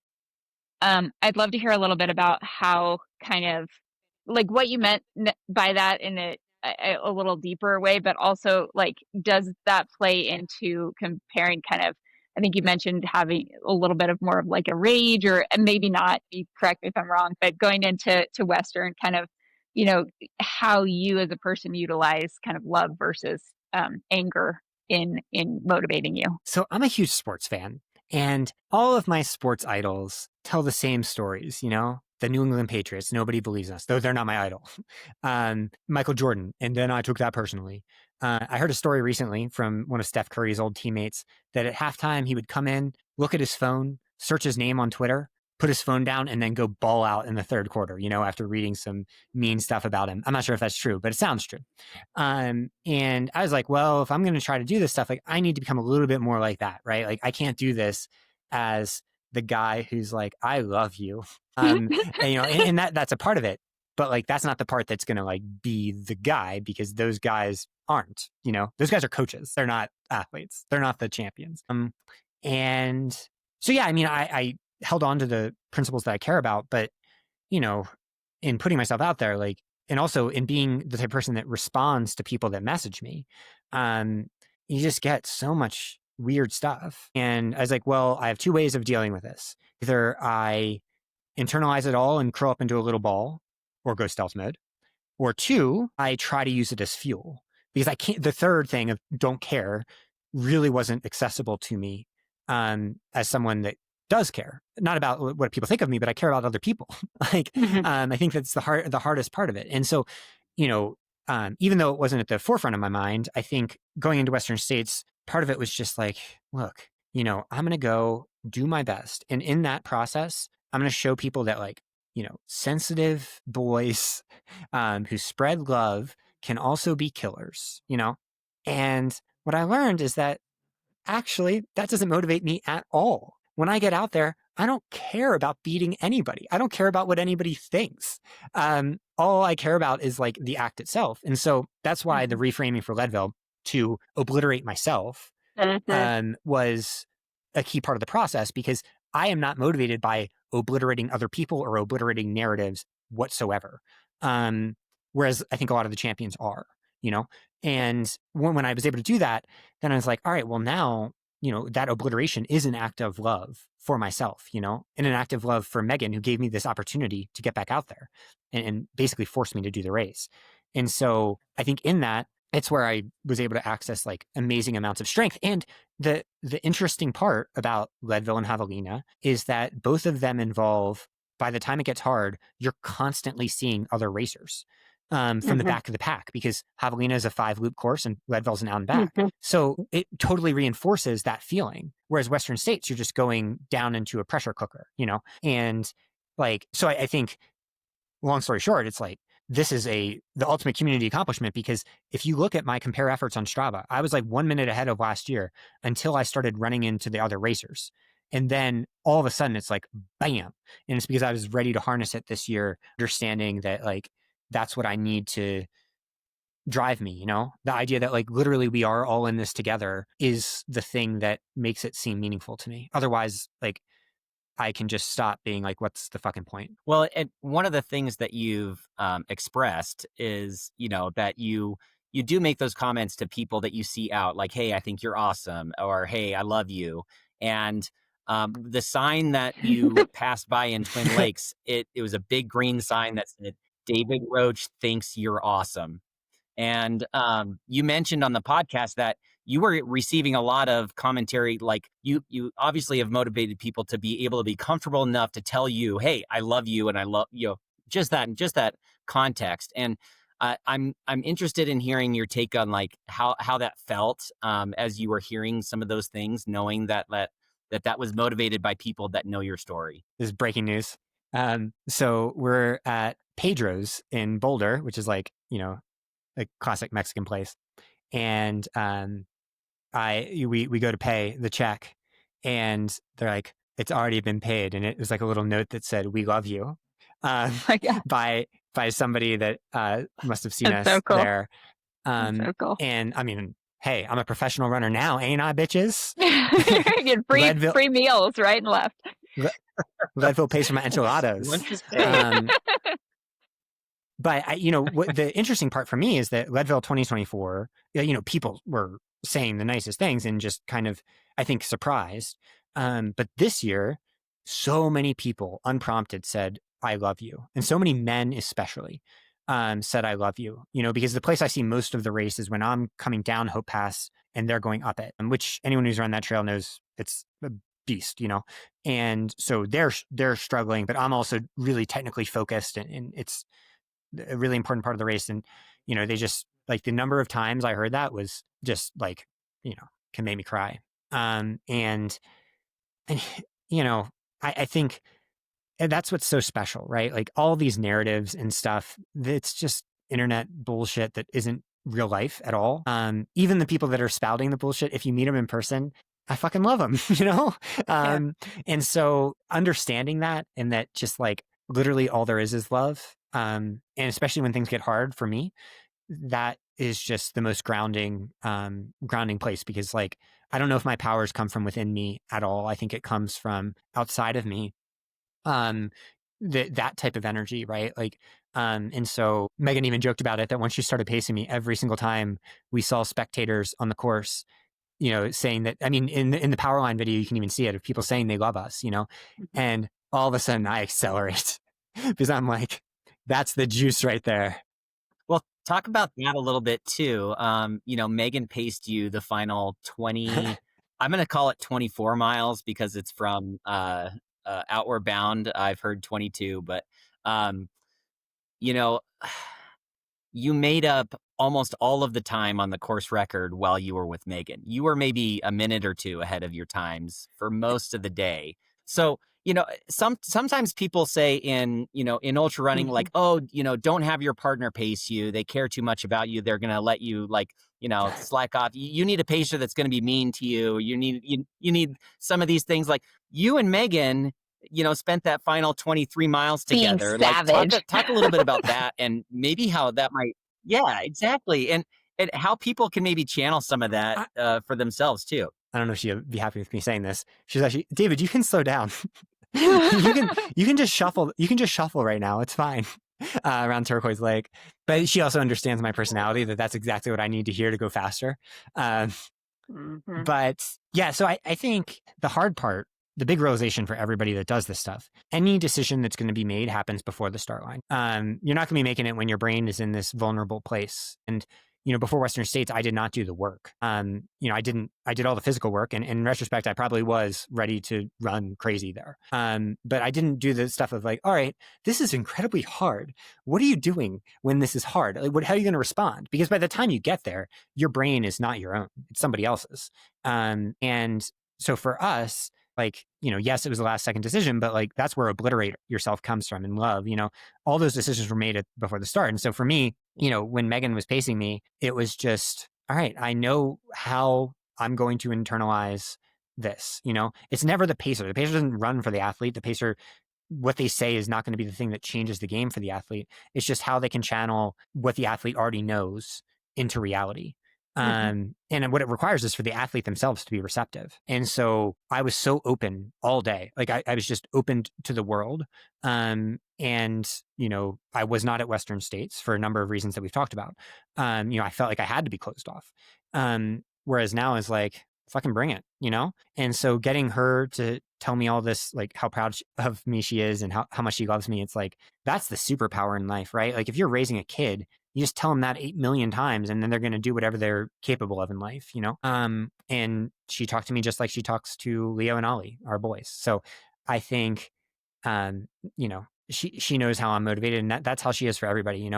I'd love to hear a little bit about how kind of like what you meant by that in a little deeper way, but also like, does that play into comparing kind of, I think you mentioned having a little bit of more of like a rage or maybe not, you correct me if I'm wrong, but going into Western kind of, you know, how you as a person utilize kind of love versus anger in motivating you. So I'm a huge sports fan and all of my sports idols tell the same stories, you know, the New England Patriots, nobody believes us, though they're not my idol. Michael Jordan. And then I took that personally. I heard a story recently from one of Steph Curry's old teammates that at halftime he would come in, look at his phone, search his name on Twitter, put his phone down, and then go ball out in the third quarter, you know, after reading some mean stuff about him. I'm not sure if that's true, but it sounds true. And I was like, well, if I'm going to try to do this stuff, like I need to become a little bit more like that, right? Like I can't do this as the guy who's like, I love you. And, you know, and that's a part of it. But like, that's not the part that's going to like be the guy because those guys aren't, you know, those guys are coaches. They're not athletes. They're not the champions. And so, yeah, I mean, I held on to the principles that I care about, but, you know, in putting myself out there, like, and also in being the type of person that responds to people that message me, you just get so much weird stuff. And I was like, well, I have two ways of dealing with this. Either I internalize it all and curl up into a little ball or go stealth mode, or two, I try to use it as fuel because I can't, the third thing of don't care really wasn't accessible to me as someone that does care, not about what people think of me, but I care about other people. Like, I think that's the hardest part of it. And so, even though it wasn't at the forefront of my mind, I think going into Western states, part of it was just like, look, I'm going to go do my best. And in that process, I'm going to show people that like, sensitive boys who spread love can also be killers, And what I learned is that actually, that doesn't motivate me at all. When I get out there, I don't care about beating anybody. I don't care about what anybody thinks. All I care about is like the act itself. And so that's why the reframing for Leadville to obliterate myself was a key part of the process, because I am not motivated by obliterating other people or obliterating narratives whatsoever. Whereas I think a lot of the champions are, and when I was able to do that, then I was like, all right, well now, that obliteration is an act of love for myself, and an act of love for Megan, who gave me this opportunity to get back out there and basically forced me to do the race. And so I think in that, it's where I was able to access like amazing amounts of strength. And the interesting part about Leadville and Javelina is that both of them involve, by the time it gets hard, you're constantly seeing other racers from the back of the pack, because Javelina is a 5-loop course and Leadville's an out and back. So it totally reinforces that feeling. Whereas Western States, you're just going down into a pressure cooker, And like, so I think, long story short, it's like, this is the ultimate community accomplishment, because if you look at my compare efforts on Strava, I was like 1 minute ahead of last year until I started running into the other racers. And then all of a sudden it's like, bam. And it's because I was ready to harness it this year, understanding that like, that's what I need to drive me, the idea that like literally we are all in this together is the thing that makes it seem meaningful to me. Otherwise, like, I can just stop being like, what's the fucking point? Well, and one of the things that you've expressed is, that you do make those comments to people that you see out, like, hey, I think you're awesome, or hey, I love you. And the sign that you passed by in Twin Lakes, it was a big green sign that said, David Roche thinks you're awesome. And you mentioned on the podcast that you were receiving a lot of commentary, like you obviously have motivated people to be able to be comfortable enough to tell you, hey, I love you, and I love just that context. And I'm interested in hearing your take on like how that felt as you were hearing some of those things, knowing that was motivated by people that know your story. This is breaking news. So we're at Pedro's in Boulder, which is like, a classic Mexican place. And we go to pay the check, and they're like, it's already been paid. And it was like a little note that said, we love you, by somebody that must have seen us so cool. there. So cool. And I mean, hey, I'm a professional runner now, ain't I, bitches? You get free meals right and left. Leadville pays for my enchiladas. But what the interesting part for me is that Leadville 2024, people were saying the nicest things and just kind of, I think, surprised. But this year, so many people unprompted said, I love you. And so many men especially said, I love you, because the place I see most of the race is when I'm coming down Hope Pass and they're going up it, which anyone who's run that trail knows it's a beast, And so they're struggling, but I'm also really technically focused, and it's a really important part of the race. And, they just like, the number of times I heard that was just like, can make me cry. And I think that's what's so special, right? Like all these narratives and stuff, it's just internet bullshit that isn't real life at all. Even the people that are spouting the bullshit, if you meet them in person, I fucking love them, And so understanding that, and that just like literally all there is love. And especially when things get hard for me, that is just the most grounding place, because like, I don't know if my powers come from within me at all. I think it comes from outside of me. That type of energy, right? Like, and so Megan even joked about it, that once she started pacing me, every single time we saw spectators on the course, saying that, I mean, in the Powerline video, you can even see it of people saying they love us, and all of a sudden I accelerate because I'm like, that's the juice right there. Well, talk about that a little bit too. Megan paced you the final 20 I'm going to call it 24 miles because it's from Outward Bound. I've heard 22, but um, you know, you made up almost all of the time on the course record while you were with Megan. You were maybe a minute or two ahead of your times for most of the day. So, sometimes people say in ultra running, Mm-hmm. like, oh, don't have your partner pace you. They care too much about you. They're going to let you slack off. You need a pacer that's going to be mean to you. You need some of these things. Like you and Megan, spent that final 23 miles Being together. Like savage. talk a little bit about that and maybe how that might, yeah, exactly. And how people can maybe channel some of that for themselves too. I don't know if she'd be happy with me saying this. She's actually, David, you can slow down. you can just shuffle. You can just shuffle right now. It's fine. Around Turquoise Lake. But she also understands my personality, that's exactly what I need to hear to go faster. But yeah, so I think the hard part, the big realization for everybody that does this stuff, any decision that's going to be made happens before the start line. You're not going to be making it when your brain is in this vulnerable place. And before Western States, I did not do the work. I did all the physical work. And in retrospect, I probably was ready to run crazy there. But I didn't do the stuff of like, all right, this is incredibly hard. What are you doing when this is hard? Like, how are you going to respond? Because by the time you get there, your brain is not your own. It's somebody else's. And so for us, like, yes, it was a last second decision, but like, that's where obliterate yourself comes from in love. All those decisions were made before the start. And so for me, when Megan was pacing me, it was just, all right, I know how I'm going to internalize this. It's never the pacer. The pacer doesn't run for the athlete. The pacer, what they say is not going to be the thing that changes the game for the athlete. It's just how they can channel what the athlete already knows into reality. And what it requires is for the athlete themselves to be receptive. And so I was so open all day. Like I was just open to the world. And, I was not at Western States for a number of reasons that we've talked about. I felt like I had to be closed off. Whereas now is like, fucking bring it, And so getting her to tell me all this, like how proud of me she is and how much she loves me, it's like, that's the superpower in life, right? Like if you're raising a kid, you just tell them that 8 million times and then they're going to do whatever they're capable of in life, And she talked to me just like she talks to Leo and Ollie, our boys. So I think, she knows how I'm motivated, and that's how she is for everybody,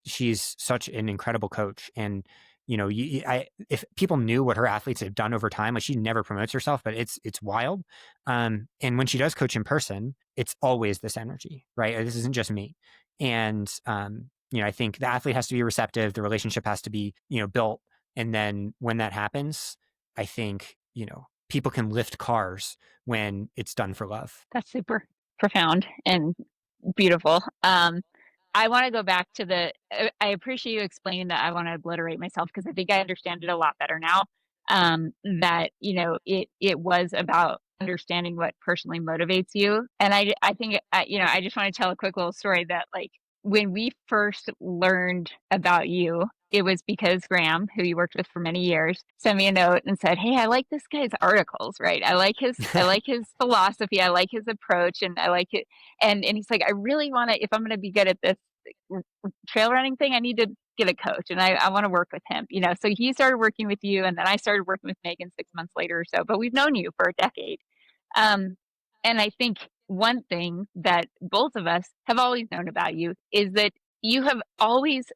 she's such an incredible coach. And, if people knew what her athletes have done over time, like she never promotes herself, but it's wild. And when she does coach in person, it's always this energy, right? This isn't just me. And, I think the athlete has to be receptive. The relationship has to be, built. And then when that happens, I think, people can lift cars when it's done for love. That's super profound and beautiful. I want to go back to I appreciate you explaining that I want to obliterate myself because I think I understand it a lot better now. That, it was about understanding what personally motivates you. And I think, I just want to tell a quick little story that like when we first learned about you, it was because Graham, who you worked with for many years, sent me a note and said, "Hey, I like this guy's articles, right? I like his philosophy, I like his approach, and I like it." And he's like, "I really want to, if I'm going to be good at this trail running thing, I need to get a coach, and I want to work with him." So he started working with you, and then I started working with Megan 6 months later or so. But we've known you for a decade, and I think one thing that both of us have always known about you is that you have always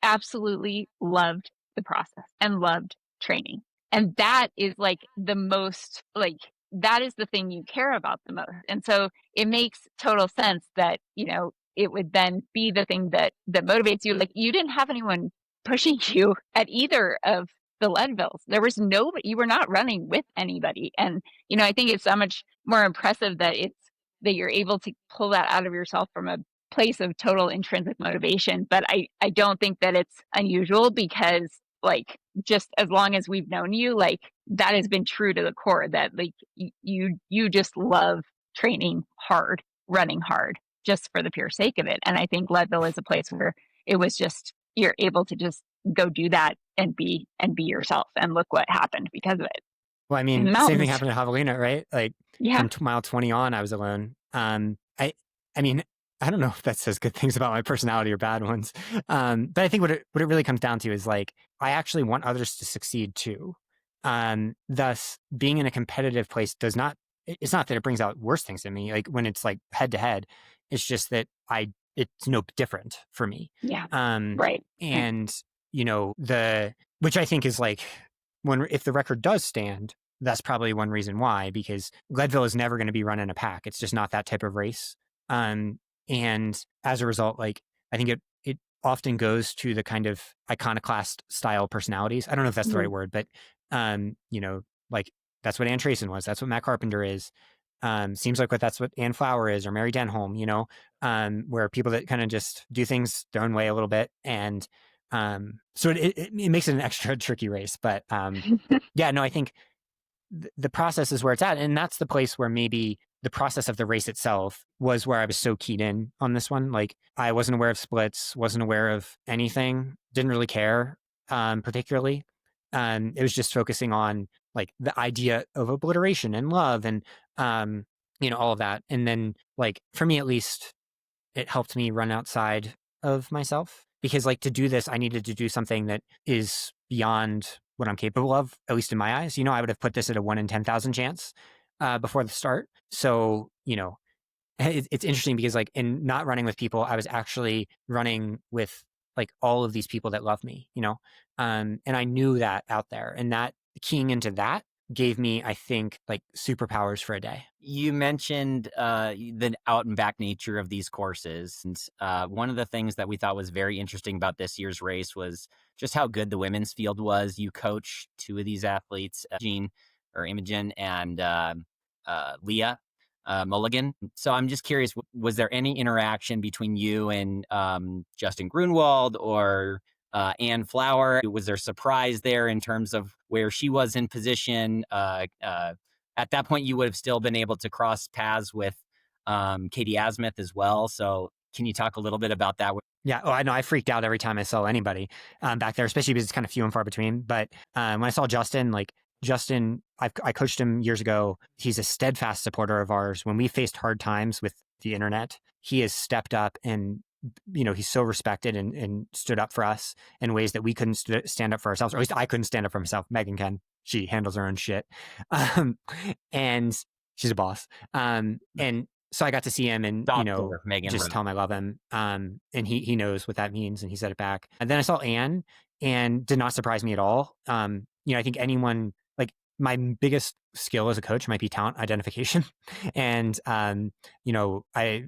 absolutely loved the process and loved training. And that is like the most, like, that is the thing you care about the most. And so it makes total sense that, it would then be the thing that motivates you. Like you didn't have anyone pushing you at either of the Leadvilles. There was you were not running with anybody. And, I think it's so much more impressive that you're able to pull that out of yourself from a place of total intrinsic motivation. But I don't think that it's unusual because like just as long as we've known you, like that has been true to the core, that like you just love training hard, running hard just for the pure sake of it. And I think Leadville is a place where it was just, you're able to just go do that and be yourself, and look what happened because of it. Well, I mean, same thing happened at Javelina, right? Like from mile 20 on, I was alone. I mean, I don't know if that says good things about my personality or bad ones. But I think what it really comes down to is like, I actually want others to succeed too. Thus, being in a competitive place it's not that it brings out worse things in me. Like when it's like head to head, it's just that it's no different for me. Yeah. Um, Right. Right. and, which I think is like, if the record does stand, that's probably one reason why, because Leadville is never going to be run in a pack. It's just not that type of race. And as a result, like, I think it often goes to the kind of iconoclast style personalities. I don't know if that's the right word, but, like that's what Ann Trayson was. That's what Matt Carpenter is. Seems like that's what Ann Flower is, or Mary Denholm, where people that kind of just do things their own way a little bit. And so it makes it an extra tricky race. But yeah, no, I think the process is where it's at. And that's the place where maybe the process of the race itself was where I was so keyed in on this one. Like I wasn't aware of splits, wasn't aware of anything, didn't really care particularly. It was just focusing on like the idea of obliteration and love and, all of that. And then like, for me, at least, it helped me run outside of myself, because like to do this, I needed to do something that is beyond what I'm capable of, at least in my eyes. I would have put this at a 1 in 10,000 chance before the start. So, it's interesting because like in not running with people, I was actually running with like all of these people that love me, and I knew that out there, and that keying into that gave me, I think, like superpowers for a day. You mentioned the out and back nature of these courses. And one of the things that we thought was very interesting about this year's race was just how good the women's field was. You coach two of these athletes, Imogen and Leah Mulligan. So I'm just curious, was there any interaction between you and Justin Grunwald or Ann Flower? Was there surprise there in terms of where she was in position? At that point, you would have still been able to cross paths with Katie Asmuth as well. So can you talk a little bit about that? Yeah. Oh, I know. I freaked out every time I saw anybody back there, especially because it's kind of few and far between. But when I saw Justin, I coached him years ago. He's a steadfast supporter of ours. When we faced hard times with the internet, he has stepped up and, he's so respected and stood up for us in ways that we couldn't stand up for ourselves, or at least I couldn't stand up for myself. Megan can. She handles her own shit. And she's a boss. And so I got to see him and, Megan just tell him I love him. And he knows what that means, and he said it back. And then I saw Ann, and did not surprise me at all. I think anyone, like, my biggest skill as a coach might be talent identification. And, I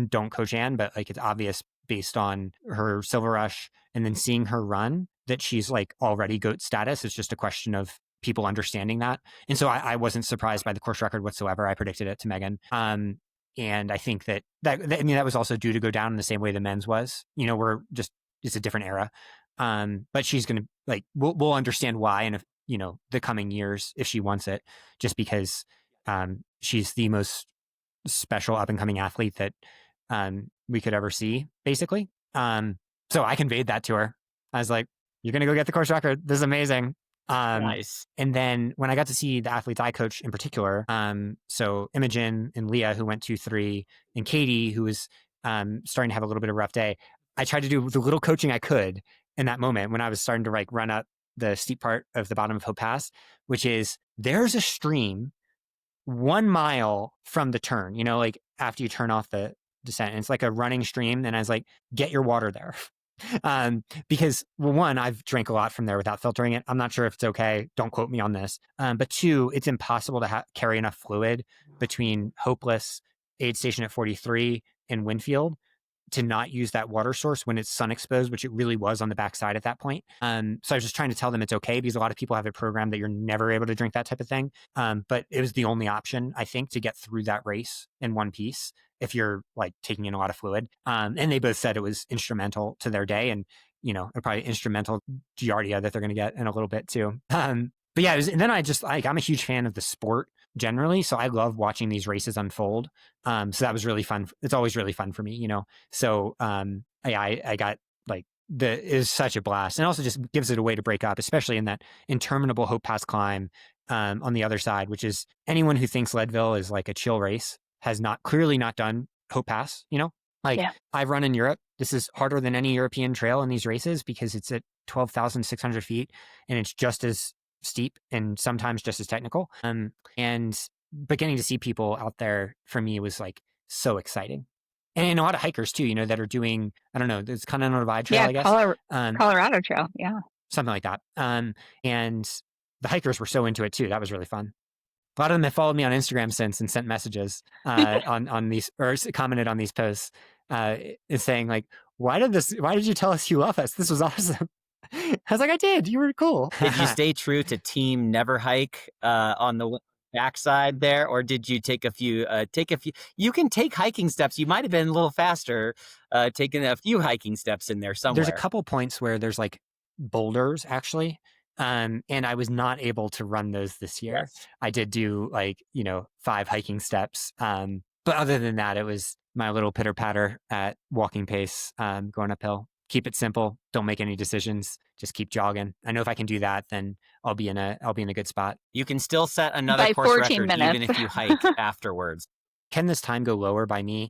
don't coach Ann, but like it's obvious based on her Silver Rush and then seeing her run that she's like already GOAT status. It's just a question of people understanding that. And so I wasn't surprised by the course record whatsoever. I predicted it to Megan. And I think that was also due to go down in the same way the men's was. It's a different era. But she's going to, like, we'll understand why in the coming years if she wants it, just because she's the most special up and coming athlete that we could ever see, basically. So I conveyed that to her. I was like, you're going to go get the course record. This is amazing. Nice. And then when I got to see the athletes I coach in particular, so Imogen and Leah, who went 2-3, and Katie, who was starting to have a little bit of a rough day, I tried to do the little coaching I could in that moment when I was starting to like run up the steep part of the bottom of Hope Pass, which is there's a stream 1 mile from the turn, like after you turn off the descent. And it's like a running stream. And I was like, get your water there. Because, well, one, I've drank a lot from there without filtering it. I'm not sure if it's okay. Don't quote me on this. But two, it's impossible to carry enough fluid between Hopeless, aid station at 43, and Winfield to not use that water source when it's sun exposed, which it really was on the backside at that point. So I was just trying to tell them it's okay, because a lot of people have a program that you're never able to drink that type of thing. But it was the only option, I think, to get through that race in one piece if you're like taking in a lot of fluid. And they both said it was instrumental to their day, and, probably instrumental Giardia that they're going to get in a little bit too. But yeah, and then I'm a huge fan of the sport generally. So I love watching these races unfold. So that was really fun. It's always really fun for me, So I got like it is such a blast, and also just gives it a way to break up, especially in that interminable Hope Pass climb on the other side, which is anyone who thinks Leadville is like a chill race has clearly not done Hope Pass, I've run in Europe. This is harder than any European trail in these races because it's at 12,600 feet, and it's just as steep and sometimes just as technical. But getting to see people out there for me was like so exciting. And a lot of hikers too, that are doing, I don't know, it's Continental Divide Trail, I guess. Colorado Trail. Yeah. Something like that. And the hikers were so into it too. That was really fun. A lot of them have followed me on Instagram since and sent messages on these, or commented on these posts, saying like, why did you tell us you love us? This was awesome. I was like, I did. You were cool. Did you stay true to team never hike on the backside there, or did you take a few? You can take hiking steps. You might have been a little faster, taking a few hiking steps in there somewhere. There's a couple points where there's like boulders actually. And I was not able to run those this year. Yes. I did do 5 hiking steps. But other than that, it was my little pitter patter at walking pace, going uphill. Keep it simple. Don't make any decisions. Just keep jogging. I know if I can do that, then I'll be in a good spot. You can still set another By course 14 record minutes. even if you hike afterwards. Can this time go lower by me?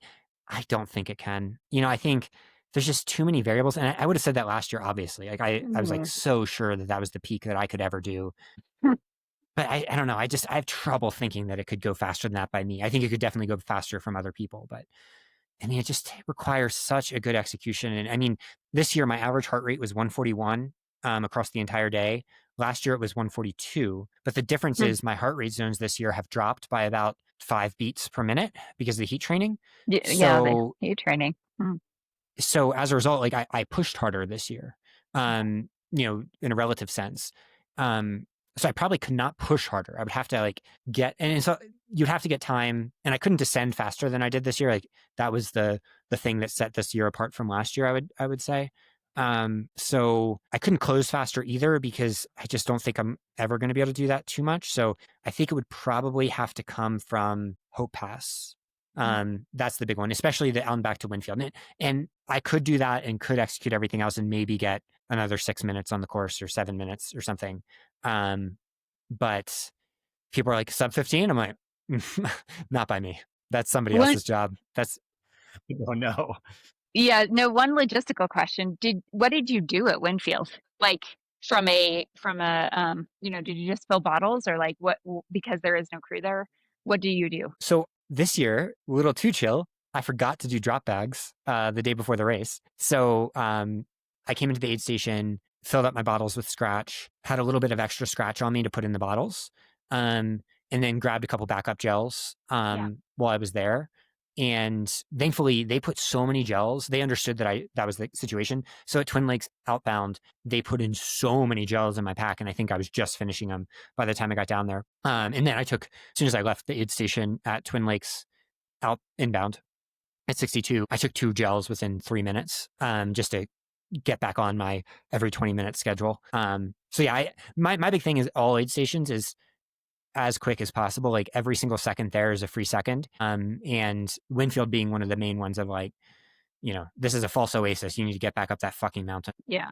I don't think it can. I think there's just too many variables. And I would have said that last year, obviously. Like I was like so sure that was the peak that I could ever do. But I don't know. I have trouble thinking that it could go faster than that by me. I think it could definitely go faster from other people. But I mean, it just requires such a good execution. And I mean, this year, my average heart rate was 141 across the entire day. Last year, it was 142. But the difference is my heart rate zones this year have dropped by about 5 beats per minute because of the heat training. The heat training. So as a result, like I pushed harder this year, in a relative sense. So I probably could not push harder. I would have to and so you'd have to get time, and I couldn't descend faster than I did this year. Like that was the thing that set this year apart from last year, I would say. So I couldn't close faster either because I just don't think I'm ever going to be able to do that too much. So I think it would probably have to come from Hope Pass. That's the big one, especially the on back to Winfield. And I could do that and could execute everything else and maybe get another 6 minutes on the course or 7 minutes or something. But people are like sub 15. I'm like, not by me. That's somebody else's job. Oh no. Yeah, no, one logistical question. What did you do at Winfield? Like from a did you just fill bottles or like what, because there is no crew there? What do you do? So this year, a little too chill, I forgot to do drop bags the day before the race. So I came into the aid station, filled up my bottles with scratch, had a little bit of extra scratch on me to put in the bottles, and then grabbed a couple backup gels while I was there. And thankfully, they put so many gels. They understood that was the situation. So at Twin Lakes outbound, they put in so many gels in my pack, and I think I was just finishing them by the time I got down there. And then as soon as I left the aid station at Twin Lakes inbound at 62, I took 2 gels within 3 minutes just to get back on my every 20-minute schedule. So yeah, my big thing is all aid stations is as quick as possible. Like every single second there is a free second. And Winfield being one of the main ones of like, this is a false oasis. You need to get back up that fucking mountain. Yeah.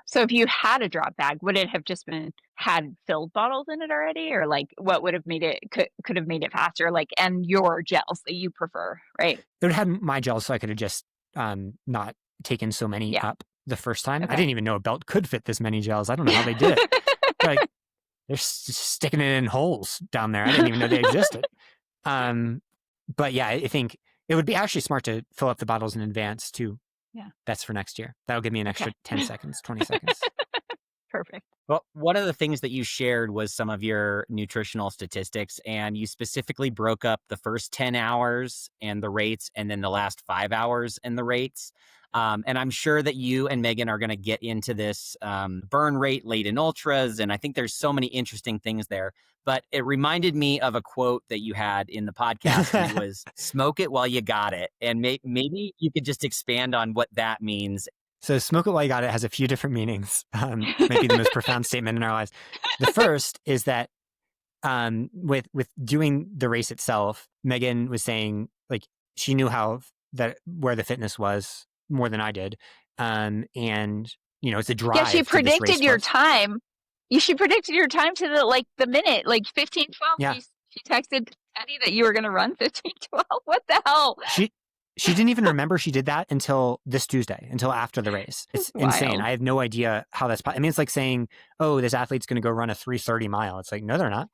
So if you had a drop bag, would it have just had filled bottles in it already? Or like what would have made it, could have made it faster? Like, and your gels that you prefer, right? It would have had my gels, so I could have just not taken so many up the first time. Okay. I didn't even know a belt could fit this many gels. I don't know how they did it. Like, they're sticking it in holes down there. I didn't even know they existed. But yeah, I think it would be actually smart to fill up the bottles in advance too. Yeah. That's for next year. That'll give me an extra 10 seconds, 20 seconds. Perfect. Well, one of the things that you shared was some of your nutritional statistics, and you specifically broke up the first 10 hours and the rates, and then the last 5 hours and the rates. And I'm sure that you and Megan are going to get into this burn rate late in ultras. And I think there's so many interesting things there. But it reminded me of a quote that you had in the podcast. And it was, smoke it while you got it. And maybe you could just expand on what that means. So smoke it while you got it has a few different meanings. Maybe the most profound statement in our lives. The first is that with doing the race itself, Megan was saying like she knew where the fitness was more than I did. And it's a drive. Yeah, she predicted your time. She predicted your time to the minute, like 15:12. Yeah. She texted Teddy that you were going to run 15:12. What the hell? she didn't even remember she did that until this Tuesday, until after the race. It's insane. Wild. I have no idea how that's. I mean, it's like saying, "Oh, this athlete's going to go run a 3:30 mile." It's like, no, they're not.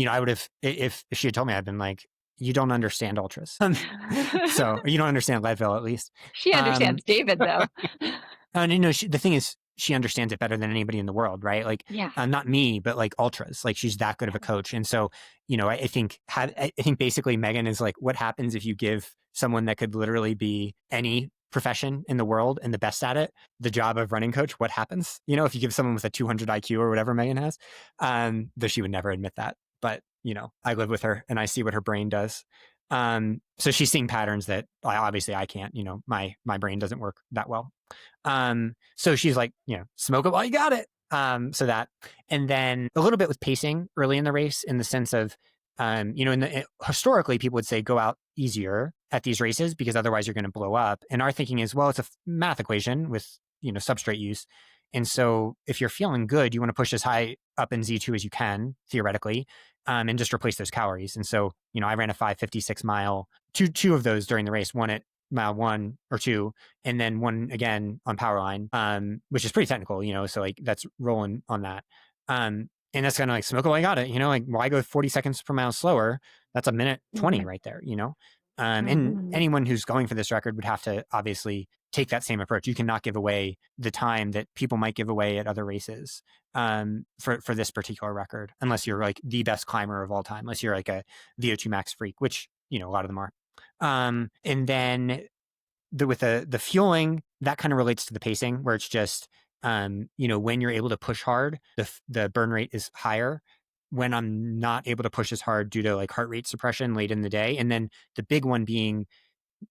I would have if she had told me, I'd been like, "You don't understand ultras." So you don't understand Leadville, at least. She understands David, though. And the thing is, she understands it better than anybody in the world, right? Like, Yeah. not me, but like ultras. Like, she's that good of a coach. And so, I think basically Megan is like, what happens if you give someone that could literally be any profession in the world and the best at it the job of running coach? What happens? If you give someone with a 200 IQ or whatever Megan has, though she would never admit that. But I live with her and I see what her brain does. So she's seeing patterns that obviously I can't. My brain doesn't work that well. So she's like, smoke it while you got it. So that, and then a little bit with pacing early in the race, in the sense of, historically people would say go out easier at these races because otherwise you're going to blow up. And our thinking is, well, it's a math equation with, substrate use. And so if you're feeling good, you want to push as high up in Z2 as you can, theoretically, and just replace those calories. And so, I ran a 5:56 mile, two of those during the race, one at mile 1 or 2, and then one again on power line, which is pretty technical, so like that's rolling on that. And that's kind of like smoke it while you got it, like why go 40 seconds per mile slower? That's a minute 20 right there, and anyone who's going for this record would have to obviously take that same approach. You cannot give away the time that people might give away at other races for this particular record, unless you're like the best climber of all time, unless you're like a VO2 max freak, which, a lot of them are. And then with the fueling, that kind of relates to the pacing, where it's just, when you're able to push hard, the burn rate is higher. When I'm not able to push as hard due to like heart rate suppression late in the day. And then the big one being,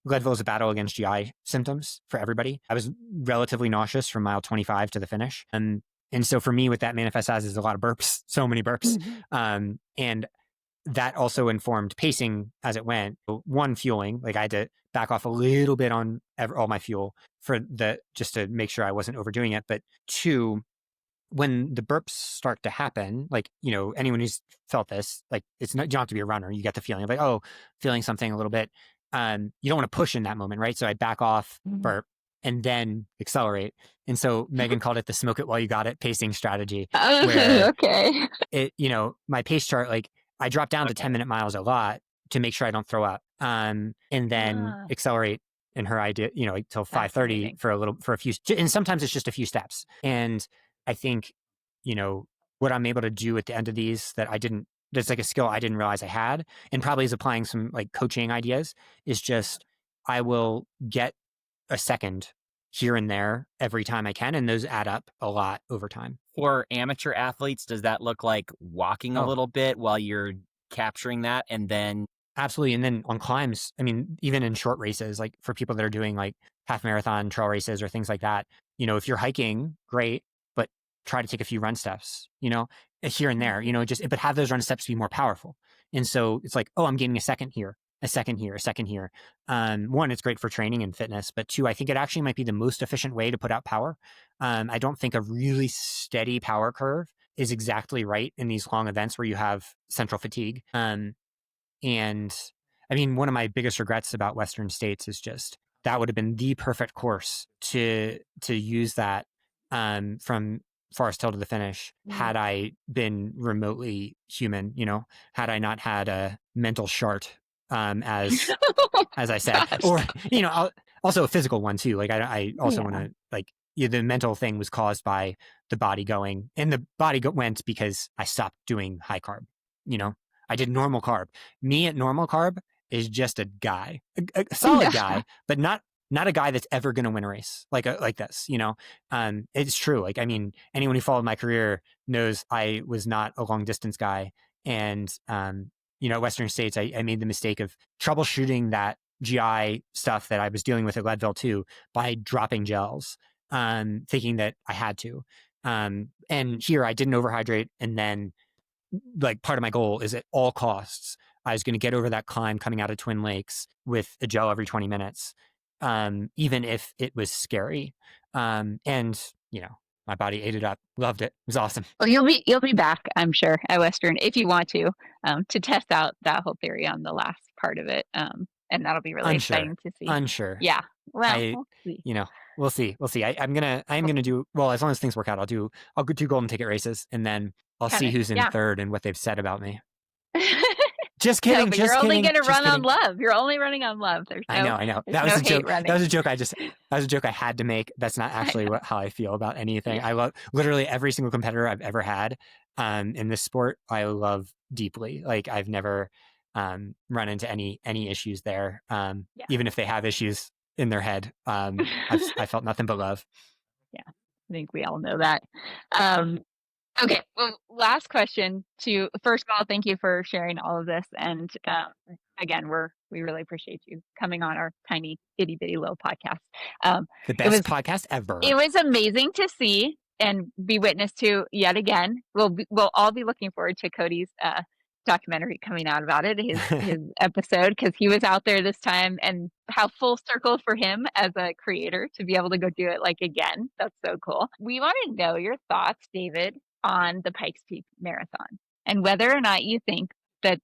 Leadville is a battle against GI symptoms for everybody. I was relatively nauseous from mile 25 to the finish. And so for me, what that manifests as is a lot of burps, so many burps. And that also informed pacing as it went. One, fueling, like I had to back off a little bit on all my fuel just to make sure I wasn't overdoing it. But two, when the burps start to happen, like, anyone who's felt this, like it's not, you don't have to be a runner. You get the feeling of like, oh, feeling something a little bit. You don't want to push in that moment, right? So I back off, burp, and then accelerate. And so Megan called it the smoke it while you got it pacing strategy. Where Okay. it, my pace chart, like I drop down to 10-minute miles a lot to make sure I don't throw up. And then accelerate in her idea, till 5:30 for a few, and sometimes it's just a few steps. And I think, what I'm able to do at the end of these that's like a skill I didn't realize I had, and probably is applying some like coaching ideas, is just, I will get a second here and there every time I can. And those add up a lot over time. For amateur athletes, does that look like walking a little bit while you're capturing that? And then absolutely. And then on climbs, I mean, even in short races, like for people that are doing like half marathon trail races or things like that, if you're hiking, great, but try to take a few run steps, here and there, but have those run steps be more powerful. And so it's like, oh, I'm gaining a second here, a second here, a second here. One, it's great for training and fitness, but two, I think it actually might be the most efficient way to put out power. I don't think a really steady power curve is exactly right in these long events where you have central fatigue. And I mean, one of my biggest regrets about Western States is just that would have been the perfect course to use that from Forest Hill to the finish, had I been remotely human, had I not had a mental shart, as I said, or also a physical one too. Like I also want to like, the mental thing was caused by the body going, and the body went because I stopped doing high carb. I did normal carb. Me at normal carb is just a guy, a solid guy, but not a guy that's ever going to win a race like this. It's true. Like, I mean, anyone who followed my career knows I was not a long distance guy. And, at Western States, I made the mistake of troubleshooting that GI stuff that I was dealing with at Leadville too by dropping gels, thinking that I had to. And here I didn't overhydrate. And then, like, part of my goal is at all costs, I was going to get over that climb coming out of Twin Lakes with a gel every 20 minutes, even if it was scary. And, my body ate it up, loved it. It was awesome. Well, you'll be back, I'm sure, at Western if you want to test out that whole theory on the last part of it. and that'll be really exciting to see. Unsure. Yeah. Well, I, we'll see. we'll see. We'll see. I'm gonna do well as long as things work out. I'll do golden ticket races, and then I'll see who's in third and what they've said about me. Just kidding. No, but just you're only kidding. going to run on love. You're only running on love. There's no, I know. That was a joke. That was a joke. That was a joke I had to make. That's not actually how I feel about anything. Yeah. I love literally every single competitor I've ever had in this sport. I love deeply. Like I've never run into any issues there. Even if they have issues in their head, I felt nothing but love. Yeah, I think we all know that. Okay, well, last question first of all, thank you for sharing all of this. And again, we really appreciate you coming on our tiny itty bitty little podcast. The best podcast ever. It was amazing to see and be witness to yet again. We'll all be looking forward to Cody's documentary coming out about it, his episode, because he was out there this time, and how full circle for him as a creator to be able to go do it like again. That's so cool. We want to know your thoughts, David, on the Pikes Peak Marathon and whether or not you think that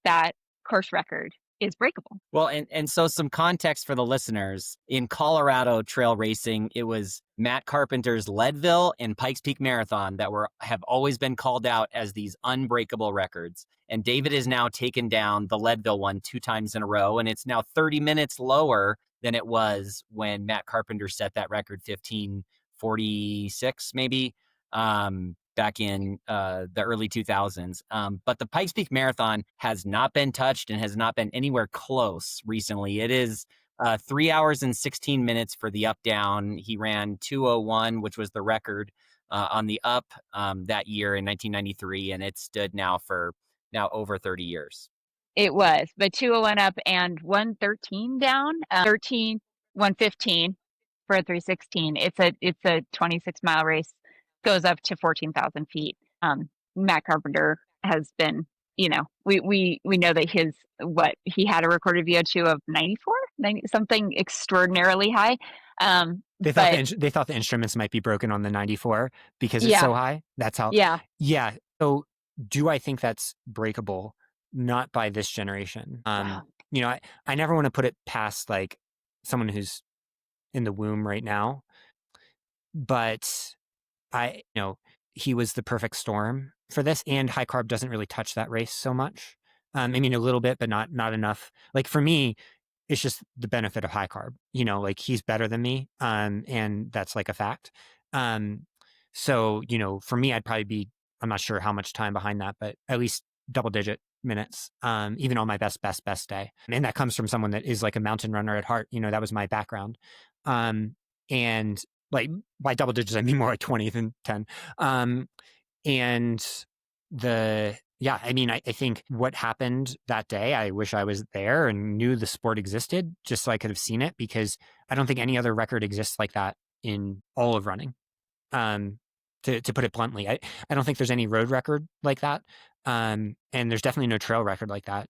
course record is breakable. Well, and so some context for the listeners. In Colorado trail racing, it was Matt Carpenter's Leadville and Pikes Peak Marathon that have always been called out as these unbreakable records. And David has now taken down the Leadville one 2 times in a row, and it's now 30 minutes lower than it was when Matt Carpenter set that record, 15:46 maybe, back in the early 2000s. But the Pikes Peak Marathon has not been touched and has not been anywhere close recently. It is 3 hours and 16 minutes for the up down. He ran 2:01, which was the record on the up that year in 1993, and it stood now for over 30 years. It was, but 2:01 up and 1:13 down, 1:15 for a 3:16. It's a 26-mile race. Goes up to 14,000 feet. Matt Carpenter has been, we know that he had a recorded VO2 of 94, something extraordinarily high. They thought the instruments might be broken on the 94 because it's so high. That's how. Yeah. So do I think that's breakable? Not by this generation. Wow. I never want to put it past like someone who's in the womb right now, but he was the perfect storm for this, and high carb doesn't really touch that race so much. I mean, a little bit, but not enough. Like for me, it's just the benefit of high carb, like he's better than me. And that's like a fact. So, for me, I'd probably be, I'm not sure how much time behind that, but at least double digit minutes, even on my best day. And that comes from someone that is like a mountain runner at heart. That was my background. And like by double digits, I mean more like 20 than 10. I think what happened that day, I wish I was there and knew the sport existed just so I could have seen it, because I don't think any other record exists like that in all of running. To put it bluntly, I don't think there's any road record like that. And there's definitely no trail record like that,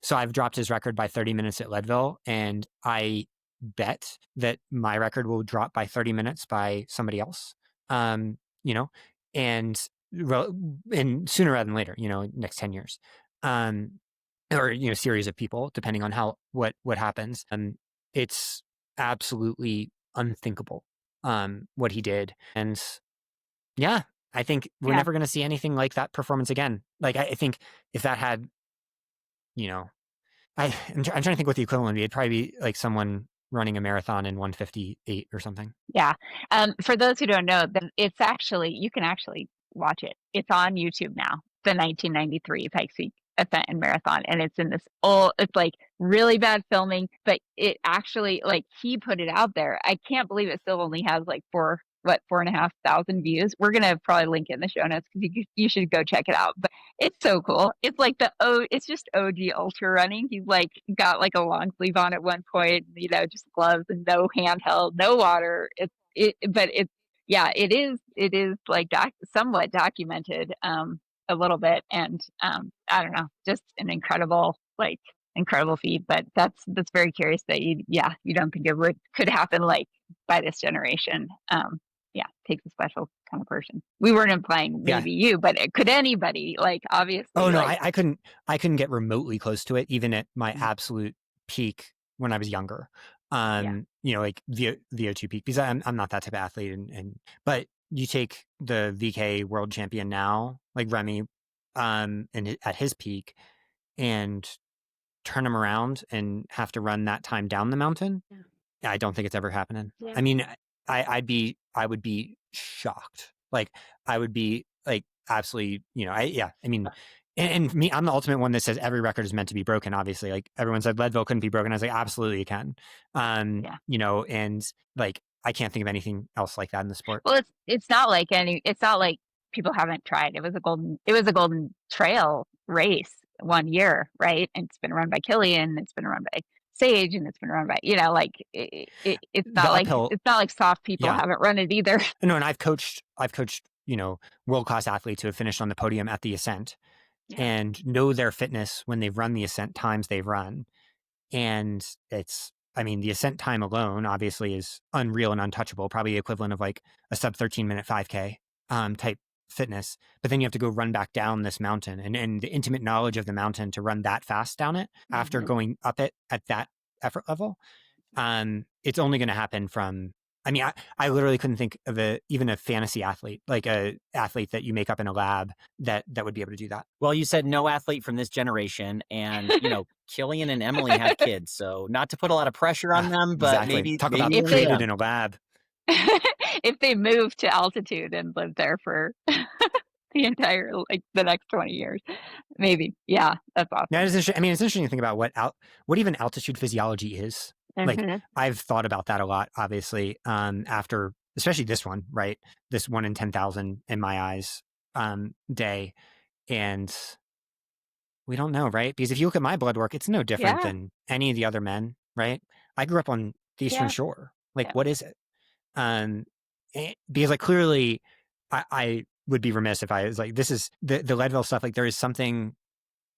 So I've dropped his record by 30 minutes at Leadville, and I bet that my record will drop by 30 minutes by somebody else, and sooner rather than later, next 10 years, or, series of people, depending on what happens. It's absolutely unthinkable, what he did. And yeah, I think we're never going to see anything like that performance again. Like, I think if that had, I'm trying to think what the equivalent would be. It'd probably be like someone running a marathon in 1:58 or something. Yeah. For those who don't know, you can actually watch it. It's on YouTube now, the 1993 Pikes Peak event and marathon. And it's in this it's like really bad filming, but it actually, like, he put it out there. I can't believe it still only has like 4,500 views. We're going to probably link it in the show notes because you should go check it out. But it's so cool. It's like it's just OG ultra running. He's like got like a long sleeve on at one point, just gloves and no handheld, no water. It is like somewhat documented a little bit. And I don't know, just an incredible feat. But that's very curious that you don't think it could happen like by this generation. Takes a special kind of person. We weren't implying maybe you, but could anybody, like, obviously. Oh no, I couldn't get remotely close to it, even at my absolute peak when I was younger. Like VO2 peak, because I'm not that type of athlete, but you take the VK world champion now, like Remy, at his peak, and turn him around and have to run that time down the mountain. I don't think it's ever happening. Yeah. I mean, I would be shocked. Like, I would be like absolutely, and me, I'm the ultimate one that says every record is meant to be broken. Obviously, like everyone said Leadville couldn't be broken. I was like, absolutely you can. And like, I can't think of anything else like that in the sport. Well, it's not like people haven't tried. It was a golden trail race one year, right? And it's been run by Killian, it's been run by Sage, and it's been run by, it's not like soft people haven't run it either. No, and I've coached, world-class athletes who have finished on the podium at the ascent and know their fitness when they've run the ascent times they've run. And the ascent time alone obviously is unreal and untouchable, probably the equivalent of like a sub 13-minute 5K type fitness. But then you have to go run back down this mountain, and the intimate knowledge of the mountain to run that fast down it after going up it at that effort level. It's only going to happen from, I literally couldn't think of even a fantasy athlete, like a athlete that you make up in a lab that would be able to do that. Well, you said no athlete from this generation, and Killian and Emily have kids, so not to put a lot of pressure on them, but maybe about created in a lab. If they move to altitude and live there for the next 20 years, maybe. Yeah, that's awesome. Yeah, it's interesting to think about what even altitude physiology is. Like, I've thought about that a lot, obviously, after, especially this one, right? This 1 in 10,000 in my eyes day. And we don't know, right? Because if you look at my blood work, it's no different than any of the other men, right? I grew up on the Eastern Shore. Like, what is it? Because like, clearly I would be remiss if I was like, this is the Leadville stuff. Like, there is something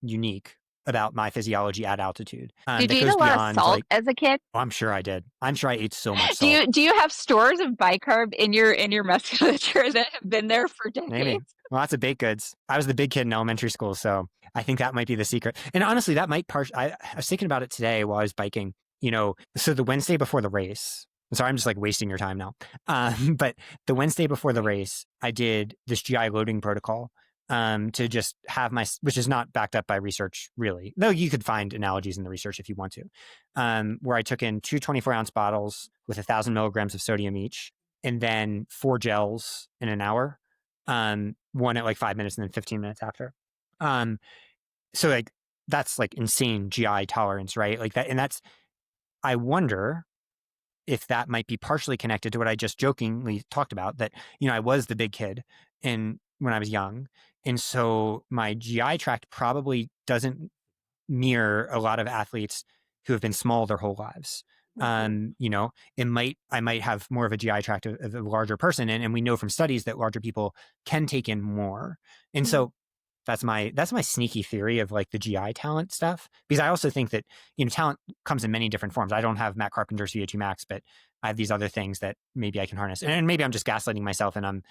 unique about my physiology at altitude. Did you eat a lot of salt as a kid? Oh, I'm sure I did. I'm sure I ate so much salt. Do you have stores of bicarb in your musculature that have been there for decades? Maybe. Well, lots of baked goods. I was the big kid in elementary school, so I think that might be the secret. And honestly, that might I was thinking about it today while I was biking. So the Wednesday before the race. Sorry, I'm just like wasting your time now. But the Wednesday before the race, I did this GI loading protocol. To just have which is not backed up by research, really. Though you could find analogies in the research if you want to. Where I took in 2 24-ounce bottles with 1,000 milligrams of sodium each, and then 4 gels in an hour. One at like 5 minutes and then 15 minutes after. So like, that's like insane GI tolerance, right? Like that, and I wonder if that might be partially connected to what I just jokingly talked about, that, I was the big kid when I was young. And so my GI tract probably doesn't mirror a lot of athletes who have been small their whole lives. I might have more of a GI tract of a larger person. And we know from studies that larger people can take in more. And so that's my sneaky theory of like the GI talent stuff, because I also think that, talent comes in many different forms. I don't have Matt Carpenter's VO2 max, but I have these other things that maybe I can harness. And maybe I'm just gaslighting myself and I'm,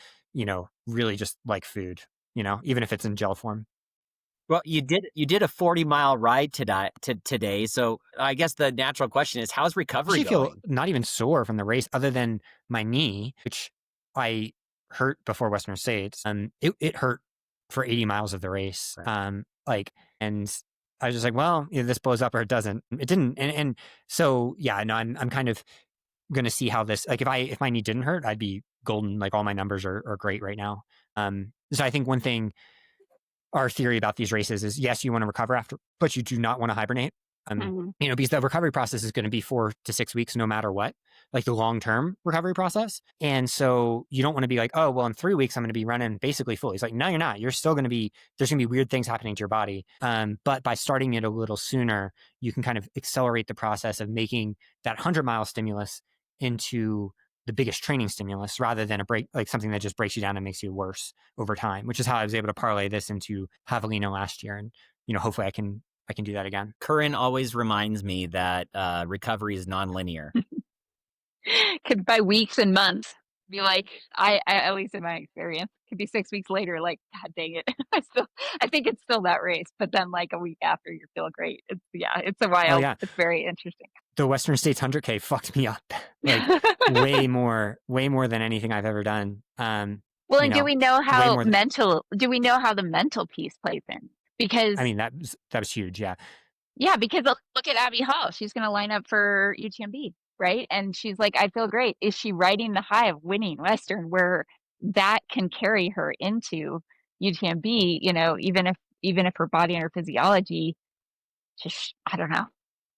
really just like food, even if it's in gel form. Well, you did a 40-mile ride today. So I guess the natural question is, how's recovery going? I feel not even sore from the race, other than my knee, which I hurt before Western States. It hurt for 80 miles of the race. Right. And I was just like, well, either this blows up or it doesn't. It didn't. And so, yeah, no, I'm kind of going to see how this, like, if my knee didn't hurt, I'd be golden. Like, all my numbers are great right now. So I think one thing, our theory about these races is, yes, you want to recover after, but you do not want to hibernate. Because the recovery process is going to be 4 to 6 weeks, no matter what, like the long-term recovery process. And so you don't want to be like, oh, well, in 3 weeks, I'm going to be running basically fully. It's like, no, you're not. You're still going to be, there's going to be weird things happening to your body. But by starting it a little sooner, you can kind of accelerate the process of making that 100-mile stimulus into the biggest training stimulus, rather than like something that just breaks you down and makes you worse over time, which is how I was able to parlay this into Javelina last year. And, hopefully I can do that again. Corinne always reminds me that recovery is nonlinear. By weeks and months. be like, at least in my experience, could be 6 weeks later, like, God dang it. I think it's still that race, but then like a week after you feel great. It's a Oh wild, yeah. it's very interesting. The Western States 100K fucked me up like way more than anything I've ever done. Well, You and know, way more than, do we know how the mental piece plays in? Because I mean, that was huge. Yeah. yeah, because look at Abby Hall. She's going to line up for UTMB, right? And she's like, I feel great. Is she riding the high of winning Western where that can carry her into UTMB, even if her body and her physiology just, I don't know.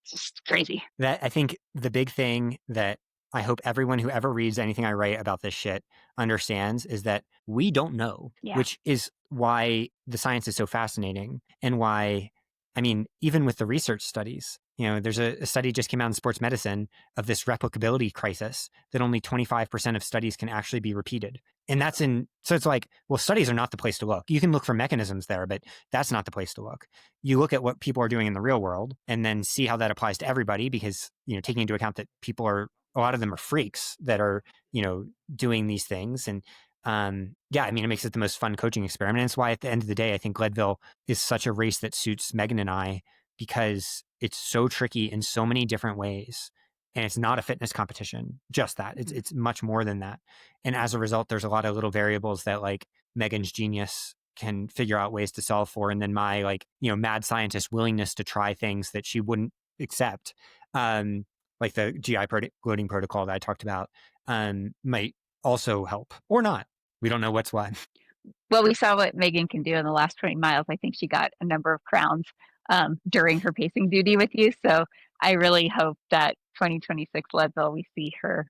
It's just crazy. That I think the big thing that I hope everyone who ever reads anything I write about this shit understands is that we don't know, Yeah. which is why the science is so fascinating and why, I mean, even with the research studies, there's a study just came out in sports medicine of this replicability crisis that only 25% of studies can actually be repeated. And so it's like, well, studies are not the place to look. You can look for mechanisms there, but that's not the place to look. You look at what people are doing in the real world and then see how that applies to everybody because, taking into account that a lot of them are freaks that are, doing these things. And I mean, it makes it the most fun coaching experiment. And it's why at the end of the day, I think Leadville is such a race that suits Megan and I because it's so tricky in so many different ways. And it's not a fitness competition, just that. It's much more than that. And as a result, there's a lot of little variables that like Megan's genius can figure out ways to solve for. And then my mad scientist willingness to try things that she wouldn't accept, like the GI gloating protocol that I talked about, might also help or not. We don't know what's what. Well, we saw what Megan can do in the last 20 miles. I think she got a number of crowns during her pacing duty with you. So I really hope that 2026 Leadville, we see her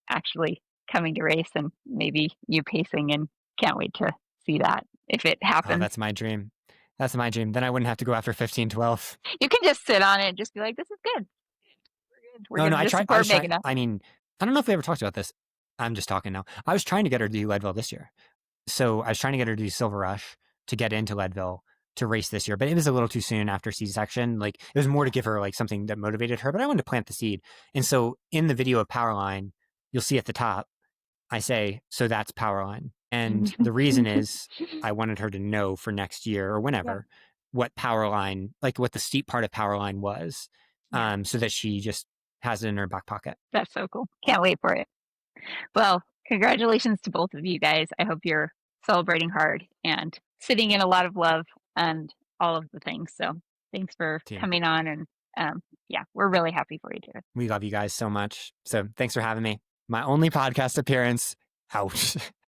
actually coming to race and maybe you pacing, and can't wait to see that if it happens. Oh, that's my dream. That's my dream. Then I wouldn't have to go after 15-12. You can just sit on it and just be like, this is good. We're good. We're going to support Megan. I mean, I don't know if we ever talked about this. I'm just talking now. I was trying to get her to do Leadville this year. So I was trying to get her to do Silver Rush to get into Leadville to race this year, but it was a little too soon after C-section. Like it was more to give her like something that motivated her, but I wanted to plant the seed. And so in the video of Powerline, you'll see at the top, I say, so that's Powerline. And the reason is I wanted her to know for next year or whenever what Powerline, like what the steep part of Powerline was, so that she just has it in her back pocket. That's so cool. Can't wait for it. Well, congratulations to both of you guys. I hope you're celebrating hard and sitting in a lot of love and all of the things. So thanks for coming on. And we're really happy for you, David. We love you guys so much. So thanks for having me. My only podcast appearance out.